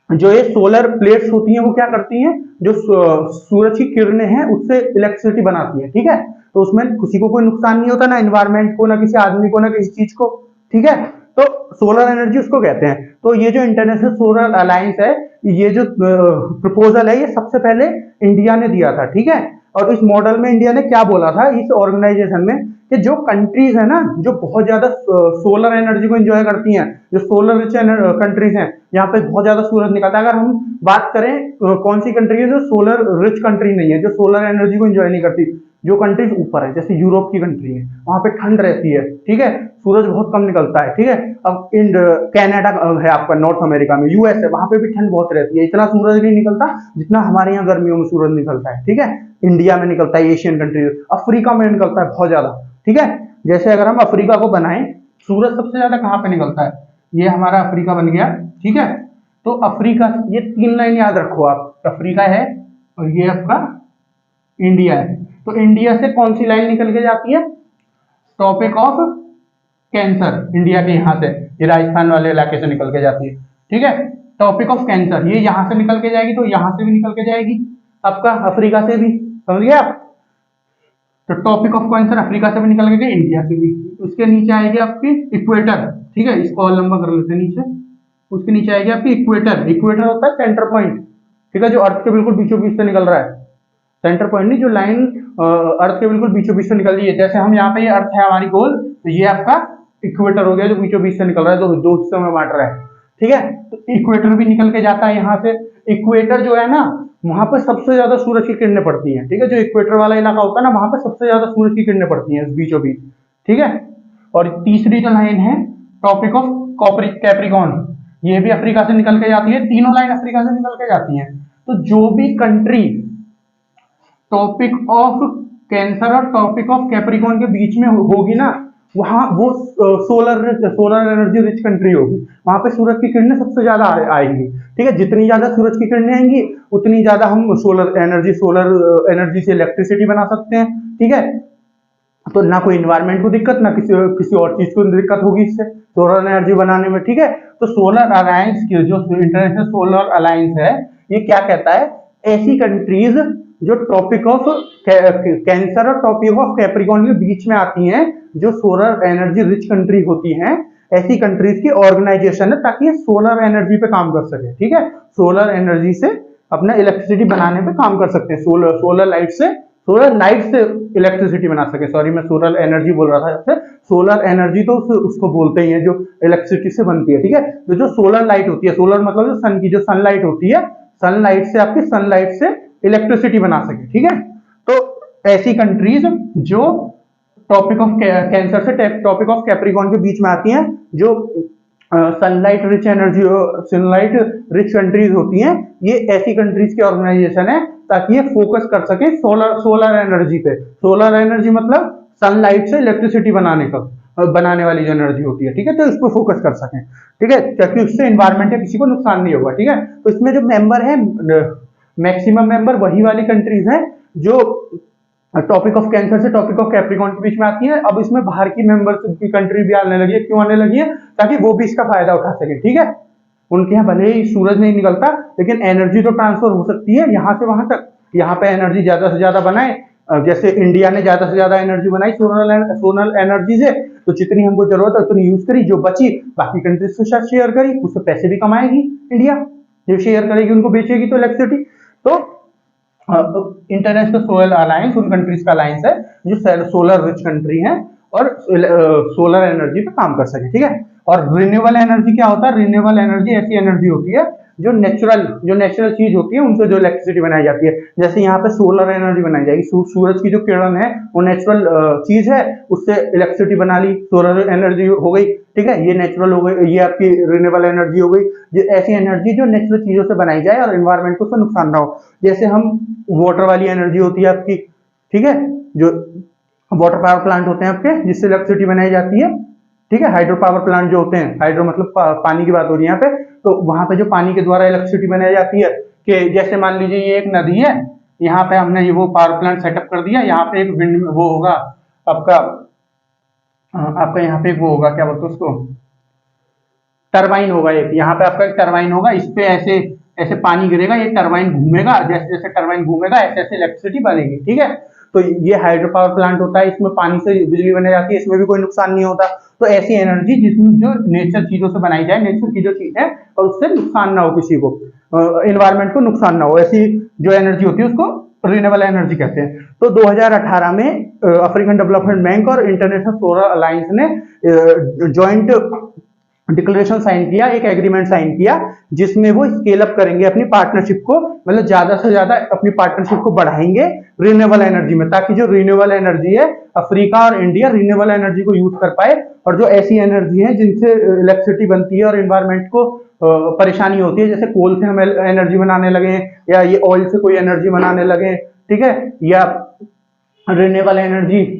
जो ये सोलर प्लेट्स होती हैं वो क्या करती हैं, जो सूरज की किरणें हैं उससे इलेक्ट्रिसिटी बनाती है, ठीक है। तो उसमें किसी को कोई नुकसान नहीं होता, ना एनवायरमेंट को, ना किसी आदमी को, ना किसी चीज को, ठीक है। तो सोलर एनर्जी उसको कहते हैं। तो ये जो इंटरनेशनल सोलर अलायंस है, ये जो प्रपोजल है, ये सबसे पहले इंडिया ने दिया था, ठीक है। और इस मॉडल में इंडिया ने क्या बोला था इस ऑर्गेनाइजेशन में, कि जो कंट्रीज है ना, जो बहुत ज्यादा सोलर एनर्जी को एंजॉय करती हैं, जो सोलर रिच कंट्रीज हैं, यहाँ पे बहुत ज्यादा सूरज निकलता है। अगर हम बात करें कौन सी कंट्री है जो सोलर रिच कंट्री नहीं है, जो सोलर एनर्जी को एंजॉय नहीं करती, जो कंट्रीज ऊपर है, जैसे यूरोप की कंट्री है, वहां पे ठंड रहती है, ठीक है, सूरज बहुत कम निकलता है, ठीक है। अब कनाडा है आपका, नॉर्थ अमेरिका में, यूएस है, वहां पे भी ठंड बहुत रहती है, इतना सूरज नहीं निकलता जितना हमारे यहाँ गर्मियों में सूरज निकलता है, ठीक है। इंडिया में निकलता है, एशियन कंट्री, अफ्रीका में निकलता है बहुत ज्यादा, ठीक है। जैसे अगर हम अफ्रीका को बनाएं, सूरज सबसे ज्यादा कहाँ पे निकलता है, ये हमारा अफ्रीका बन गया, ठीक है। तो अफ्रीका, ये 3 लाइन याद रखो आप, अफ्रीका है और ये आपका इंडिया है। तो इंडिया से कौन सी लाइन निकल के जाती है, ट्रॉपिक ऑफ कैंसर, इंडिया के यहाँ से, ये राजस्थान वाले इलाके से निकल के जाती है, ठीक है। ट्रॉपिक ऑफ कैंसर ये यहाँ से निकल के जाएगी, तो यहाँ से भी निकल के जाएगी आपका, अफ्रीका से भी, समझ गए आप। तो टॉपिक ऑफ कैंसर अफ्रीका से भी निकल के गई, इंडिया से भी। उसके नीचे आएगी आपकी इक्वेटर, ठीक है, इसको और लंबा कर लेते हैं नीचे। उसके नीचे आएगी आपकी इक्वेटर, इक्वेटर होता है सेंटर पॉइंट, ठीक है, जो अर्थ के बिल्कुल बीचों बीच से निकल रहा है, सेंटर पॉइंट नहीं, जो लाइन अर्थ के बिल्कुल बीचों बीच से निकल रही है। जैसे हम यहाँ पे, ये अर्थ है हमारी गोल, तो ये आपका इक्वेटर हो गया जो बीचों बीच से निकल रहा है, दो हिस्सों में बांट रहा है, ठीक है। तो इक्वेटर भी निकल के जाता है यहाँ से। इक्वेटर जो है ना, वहां पर सबसे ज्यादा सूरज की किरणें पड़ती हैं, ठीक है, जो इक्वेटर वाला इलाका होता है ना, वहां पर सबसे ज्यादा सूरज की किरणें पड़ती हैं बीचों बीच, ठीक है। और तीसरी जो लाइन है टॉपिक ऑफ कैप्रिकॉन, ये भी अफ्रीका से निकल के जाती है, तीनों लाइन अफ्रीका से निकल के जाती हैं। तो जो भी कंट्री टॉपिक ऑफ कैंसर और टॉपिक ऑफ कैप्रिकॉन के बीच में होगी ना, वहां वो सोलर एनर्जी रिच कंट्री होगी, वहां पे सूरज की किरणें सबसे ज्यादा आएंगी, ठीक है। जितनी ज्यादा सूरज की किरणें आएंगी उतनी ज्यादा हम सोलर एनर्जी से इलेक्ट्रिसिटी बना सकते हैं, ठीक है। तो ना कोई इन्वायरमेंट को दिक्कत, ना किसी और चीज को दिक्कत होगी इससे सोलर एनर्जी बनाने में, ठीक है। तो सोलर अलायंस की जो इंटरनेशनल सोलर अलायंस है, ये क्या कहता है, ऐसी कंट्रीज जो टॉपिक ऑफ कैंसर और टॉपिक ऑफ कैप्रिकॉन के बीच में आती हैं, जो सोलर एनर्जी रिच कंट्री होती हैं, ऐसी कंट्रीज की ऑर्गेनाइजेशन है, ताकि ये सोलर एनर्जी पे काम कर सके, ठीक है। सोलर एनर्जी से अपना इलेक्ट्रिसिटी बनाने पे काम कर सकते हैं, सोलर लाइट से इलेक्ट्रिसिटी बना सके। सॉरी, मैं सोलर एनर्जी बोल रहा था, सोलर एनर्जी तो उसको बोलते ही है जो इलेक्ट्रिसिटी से बनती है, ठीक है। तो जो सोलर लाइट होती है, सोलर मतलब जो सन की जो सनलाइट होती है, सनलाइट से इलेक्ट्रिसिटी बना सके, ठीक है। तो ऐसी कंट्रीज जो टॉपिक ऑफ कैंसर से टॉपिक ऑफ कैप्रिकॉन के बीच में आती हैं, जो सनलाइट रिच कंट्रीज होती हैं, ये ऐसी कंट्रीज की ऑर्गेनाइजेशन है ताकि ये फोकस कर सके सोलर एनर्जी पे। सोलर एनर्जी मतलब सनलाइट से इलेक्ट्रिसिटी बनाने वाली जो एनर्जी होती है, ठीक है, तो इस पर फोकस कर सकें, ठीक है, क्योंकि उससे इन्वायरमेंट या किसी को नुकसान नहीं होगा, ठीक है। तो इसमें जो मेंबर है, मैक्सिमम मेंबर वही वाली कंट्रीज हैं जो टॉपिक ऑफ कैंसर से टॉपिक ऑफ कैप्रिकॉन के बीच में आती है। अब इसमें बाहर की मेंबर्स की कंट्री भी आने लगी है, क्यों आने लगी है? ताकि वो भी इसका फायदा उठा सके, ठीक है। उनके यहाँ भले ही सूरज नहीं निकलता, लेकिन एनर्जी तो ट्रांसफर हो सकती है यहाँ से वहां तक। यहाँ पे एनर्जी ज्यादा से ज्यादा बनाए, जैसे इंडिया ने ज्यादा से ज्यादा एनर्जी बनाई सोलर एनर्जी से, तो जितनी हमको जरूरत है उतनी यूज करी, जो बची बाकी कंट्रीज के साथ शेयर करी, उससे पैसे भी कमाएगी इंडिया, जो शेयर करेगी उनको बेचेगी तो इलेक्ट्रिसिटी। तो इंटरनेशनल सोलर अलायंस उन कंट्रीज का अलायंस है जो सोलर रिच कंट्री है और सोलर एनर्जी पे काम कर सके, ठीक है। और रिन्यूएबल एनर्जी क्या होता है? रिन्यूएबल एनर्जी ऐसी एनर्जी होती है जो नेचुरल चीज होती है, उनसे जो इलेक्ट्रिसिटी बनाई जाती है। जैसे यहाँ पे सोलर एनर्जी बनाई जाएगी, सूरज की जो किरण है वो नेचुरल चीज है, उससे इलेक्ट्रिसिटी बना ली, सोलर एनर्जी हो गई, ठीक है। ये नेचुरल हो गई, ये आपकी रिन्यूएबल एनर्जी हो गई। ये ऐसी एनर्जी जो नेचुरल चीजों से बनाई जाए और एनवायरमेंट को उससे नुकसान ना हो। जैसे हम वाटर वाली एनर्जी होती है आपकी, ठीक है, जो वाटर पावर प्लांट होते हैं आपके, जिससे इलेक्ट्रिसिटी बनाई जाती है, ठीक है। हाइड्रो पावर प्लांट जो होते हैं, हाइड्रो मतलब पानी की बात हो रही है यहाँ पे, तो वहां पे जो पानी के द्वारा इलेक्ट्रिसिटी बनाई जाती है, कि जैसे मान लीजिए ये एक नदी है, यहाँ पे हमने ये वो पावर प्लांट सेटअप कर दिया, यहाँ पे एक विंड वो होगा आपका यहाँ पे एक वो होगा, क्या बोलते हैं उसको, टरबाइन होगा एक, यहाँ पे आपका एक टरबाइन होगा, इस पे ऐसे ऐसे पानी गिरेगा, ये टरबाइन घूमेगा, जैसे जैसे टरबाइन घूमेगा ऐसे ऐसे इलेक्ट्रिसिटी बनेगी, ठीक है। तो ये हाइड्रो पावर प्लांट होता है, इसमें पानी से बिजली बनाई जाती है, इसमें भी कोई नुकसान नहीं होता। तो ऐसी एनर्जी जिसमें जो नेचर चीजों से बनाई जाए, नेचर की जो चीज है और उससे नुकसान ना हो, किसी को एनवायरमेंट को नुकसान ना हो, ऐसी जो एनर्जी होती है उसको रिन्यूएबल एनर्जी कहते हैं। तो 2018 में अफ्रीकन डेवलपमेंट बैंक और इंटरनेशनल सोलर अलायंस ने ज्वाइंट डिक्लेरेशन साइन किया, एक एग्रीमेंट साइन किया, जिसमें वो स्केल अप करेंगे अपनी पार्टनरशिप को, मतलब ज्यादा से ज्यादा अपनी पार्टनरशिप को बढ़ाएंगे रिन्यूएबल एनर्जी में, ताकि जो रिन्यूएबल एनर्जी है अफ्रीका और इंडिया रिन्यूएबल एनर्जी को यूज कर पाए, और जो ऐसी एनर्जी है जिनसे इलेक्ट्रिसिटी बनती है और एनवायरमेंट को परेशानी होती है, जैसे कोल से हम एनर्जी बनाने लगे, या ये ऑयल से कोई एनर्जी बनाने लगे, ठीक है, या रिन्यूएबल एनर्जी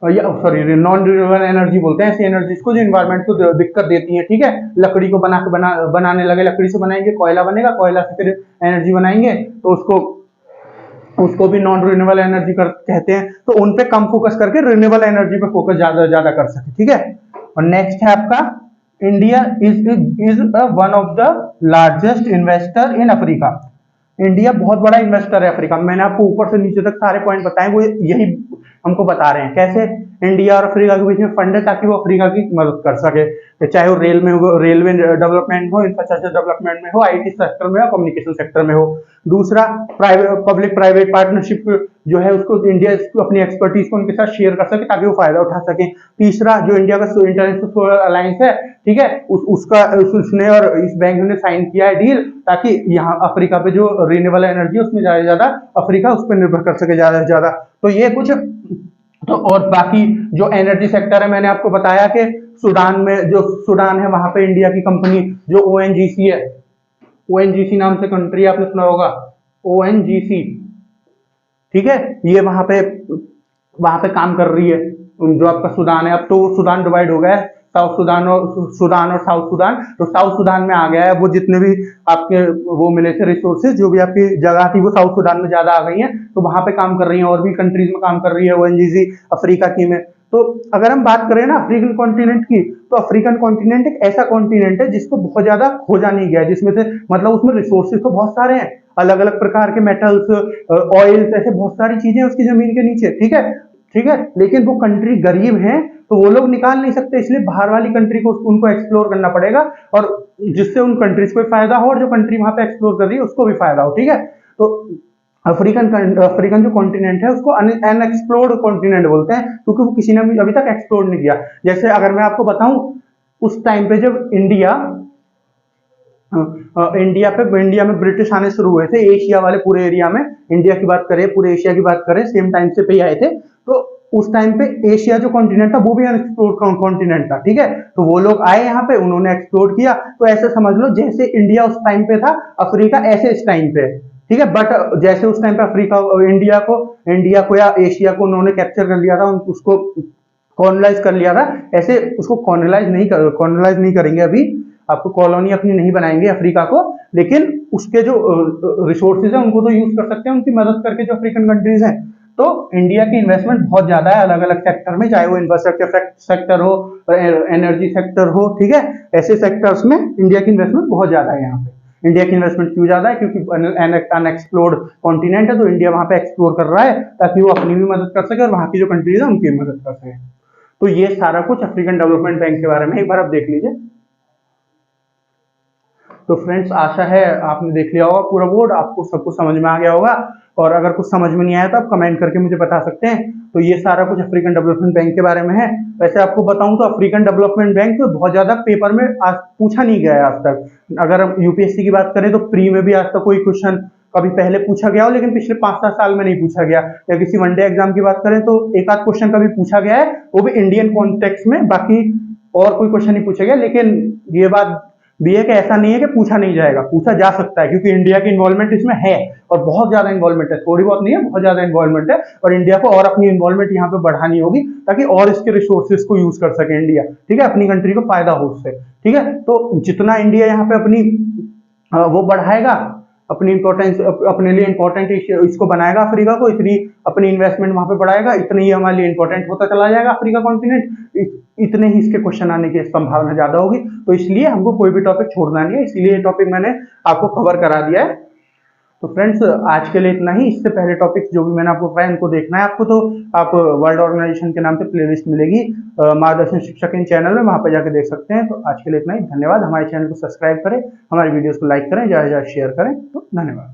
या सॉरी नॉन रिन्यूएबल एनर्जी बोलते हैं ऐसी एनर्जीज को जो एनवायरमेंट को दिक्कत देती है, ठीक है। लकड़ी को बनाने लगे, लकड़ी से बनाएंगे, कोयला बनेगा, कोयला से फिर एनर्जी बनाएंगे, तो उसको भी नॉन रिन्यूएबल एनर्जी कहते हैं। तो उन पे कम फोकस करके रिन्यूएबल एनर्जी पे फोकस ज्यादा कर सके, ठीक है। और नेक्स्ट है आपका, India is one of the largest investor in Africa. India बहुत बड़ा इन्वेस्टर है अफ्रीका में। मैंने आपको ऊपर से नीचे तक सारे पॉइंट बताए, वो यही हमको बता रहे हैं कैसे इंडिया और अफ्रीका के बीच में फंड है, ताकि वो अफ्रीका की मदद कर सके, चाहे वो रेलवे डेवलपमेंट हो, इंफ्रास्ट्रक्चर डेवलपमेंट में हो, आईटी सेक्टर में हो, कम्युनिकेशन सेक्टर में हो। दूसरा, पब्लिक प्राइवेट पार्टनरशिप जो है उसको इंडिया अपनी एक्सपर्टीज को उनके साथ शेयर कर सके, ताकि वो फायदा उठा सके। तीसरा, जो इंडिया का इंटरनेशनल सोलर अलायंस है, ठीक है, उसने और इस बैंक ने साइन किया है डील, ताकि यहाँ अफ्रीका पे जो रिन्यूएबल एनर्जी है उसमें ज्यादा से ज्यादा अफ्रीका उस पर निर्भर कर सके ज्यादा से ज्यादा। तो ये कुछ, तो और बाकी जो एनर्जी सेक्टर है, मैंने आपको बताया कि सुडान है वहां पे इंडिया की कंपनी जो ओएनजीसी है, ओएनजीसी नाम से कंट्री आपने सुना होगा, ओएनजीसी, ठीक है, ये वहां पे काम कर रही है। जो आपका सुडान है, अब तो सुडान डिवाइड हो गया है, साउथ सुडान और साउथ सुडान। तो साउथ सुडान में आ गया है, वो जितने भी आपके वो मिले थे रिसोर्सेज, जो भी आपकी जगह थी वो साउथ सुडान में ज्यादा आ गई है, तो वहां पे काम कर रही है, और भी कंट्रीज में काम कर रही है ओएनजीसी अफ्रीका की में। तो अगर हम बात करें ना अफ्रीकन कॉन्टिनेंट की, तो अफ्रीकन कॉन्टिनेंट एक ऐसा कॉन्टिनेंट है जिसको बहुत ज्यादा खोजा नहीं गया है, जिसमें से मतलब उसमें रिसोर्सेज तो बहुत सारे हैं, अलग अलग प्रकार के मेटल्स, ऑयल्स, ऐसे बहुत सारी चीजें उसकी जमीन के नीचे, ठीक है, लेकिन वो कंट्री गरीब है, तो वो लोग निकाल नहीं सकते, इसलिए बाहर वाली कंट्री को उनको एक्सप्लोर करना पड़ेगा, और जिससे उन कंट्रीज को फायदा हो, और जो कंट्री वहां पे एक्सप्लोर कर रही है उसको भी फायदा हो, ठीक है। तो अफ्रीकन जो कॉन्टिनेंट है उसको अनएक्सप्लोर्ड कॉन्टिनेंट बोलते हैं, क्योंकि वो किसी ने अभी तक एक्सप्लोर नहीं किया। जैसे अगर मैं आपको बताऊं, उस टाइम पे जब इंडिया में ब्रिटिश आने शुरू हुए थे, एशिया वाले पूरे एरिया में, इंडिया की बात करें, पूरे एशिया की बात करें, सेम टाइम से पे ही आए थे। तो उस टाइम पे एशिया जो कॉन्टिनेंट था वो भी अनएक्सप्लोर्ड कॉन्टिनेंट था, ठीक है। तो वो लोग आए यहाँ पे, उन्होंने एक्सप्लोर किया। तो ऐसे समझ लो जैसे इंडिया उस टाइम पे था, अफ्रीका ऐसे इस टाइम पे, ठीक है। बट जैसे उस टाइम पे अफ्रीका, इंडिया को या एशिया को उन्होंने कैप्चर कर लिया था, उसको कॉलोनाइज कर लिया था, ऐसे उसको कॉलोनाइज नहीं करेंगे अभी, आपको कॉलोनी अपनी नहीं बनाएंगे अफ्रीका को, लेकिन उसके जो रिसोर्सेज है उनको तो यूज कर सकते हैं, उनकी मदद करके जो अफ्रीकन कंट्रीज हैं। तो इंडिया की इन्वेस्टमेंट बहुत ज्यादा है अलग अलग सेक्टर में, चाहे वो इंफ्रास्ट्रक्चर सेक्टर हो, एनर्जी सेक्टर हो, ठीक है, ऐसे सेक्टर्स में इंडिया की इन्वेस्टमेंट बहुत ज्यादा है। यहाँ पे इंडिया की इन्वेस्टमेंट क्यों ज्यादा है, क्योंकि अनएक्सप्लोर्ड कॉन्टिनेंट है, तो इंडिया वहां पे एक्सप्लोर कर रहा है ताकि वो अपनी भी मदद कर सके और वहां की जो कंट्रीज है उनकी भी मदद कर सके। तो ये सारा कुछ अफ्रीकन डेवलपमेंट बैंक के बारे में एक बार आप देख लीजिए। तो फ्रेंड्स, आशा है आपने देख लिया होगा पूरा बोर्ड, आपको सब कुछ समझ में आ गया होगा, और अगर कुछ समझ में नहीं आया तो आप कमेंट करके मुझे बता सकते हैं। तो ये सारा कुछ अफ्रीकन डेवलपमेंट बैंक के बारे में है। वैसे आपको बताऊं तो अफ्रीकन डेवलपमेंट बैंक तो बहुत ज्यादा पेपर में आज पूछा नहीं गया है आज तक। अगर हम यूपीएससी की बात करें तो प्री में भी आज तक कोई क्वेश्चन कभी पहले पूछा गया हो, लेकिन पिछले 5-7 साल में नहीं पूछा गया। या किसी वनडे एग्जाम की बात करें तो एक आध क्वेश्चन कभी पूछा गया है, वो भी इंडियन कॉन्टेक्स्ट में, बाकी और कोई क्वेश्चन नहीं पूछा गया। लेकिन ये बात भी है कि ऐसा नहीं है कि पूछा नहीं जाएगा, पूछा जा सकता है, क्योंकि इंडिया की इन्वॉल्वमेंट इसमें है और बहुत ज्यादा इन्वॉल्वमेंट है, थोड़ी बहुत नहीं है, बहुत ज्यादा इन्वॉल्वमेंट है। और इंडिया को और अपनी इन्वॉल्वमेंट यहाँ पे बढ़ानी होगी ताकि और इसके रिसोर्सेज को यूज कर सके इंडिया, ठीक है, अपनी कंट्री को फायदा हो उससे, ठीक है। तो जितना इंडिया यहाँ पे अपनी वो बढ़ाएगा, अपनी इंपॉर्टेंस, अपने लिए इंपॉर्टेंट इसको बनाएगा अफ्रीका को, इतनी अपनी इन्वेस्टमेंट वहां पे बढ़ाएगा, इतनी ही हमारे लिए इंपॉर्टेंट होता चला जाएगा अफ्रीका कॉन्टिनेंट, इतने ही इसके क्वेश्चन आने की संभावना ज्यादा होगी। तो इसलिए हमको कोई भी टॉपिक छोड़ना नहीं है, इसीलिए ये टॉपिक मैंने आपको कवर करा दिया है। तो फ्रेंड्स, आज के लिए इतना ही। इससे पहले टॉपिक जो भी मैंने आपको बताया इनको देखना है आपको, तो आप वर्ल्ड ऑर्गेनाइजेशन के नाम से प्लेलिस्ट मिलेगी मार्गदर्शन शिक्षक इन चैनल में, वहां पर जाकर देख सकते हैं। तो आज के लिए इतना ही, धन्यवाद। हमारे चैनल को सब्सक्राइब करें, हमारे वीडियोस को लाइक करें, ज्यादा से ज्यादा शेयर करें। तो धन्यवाद।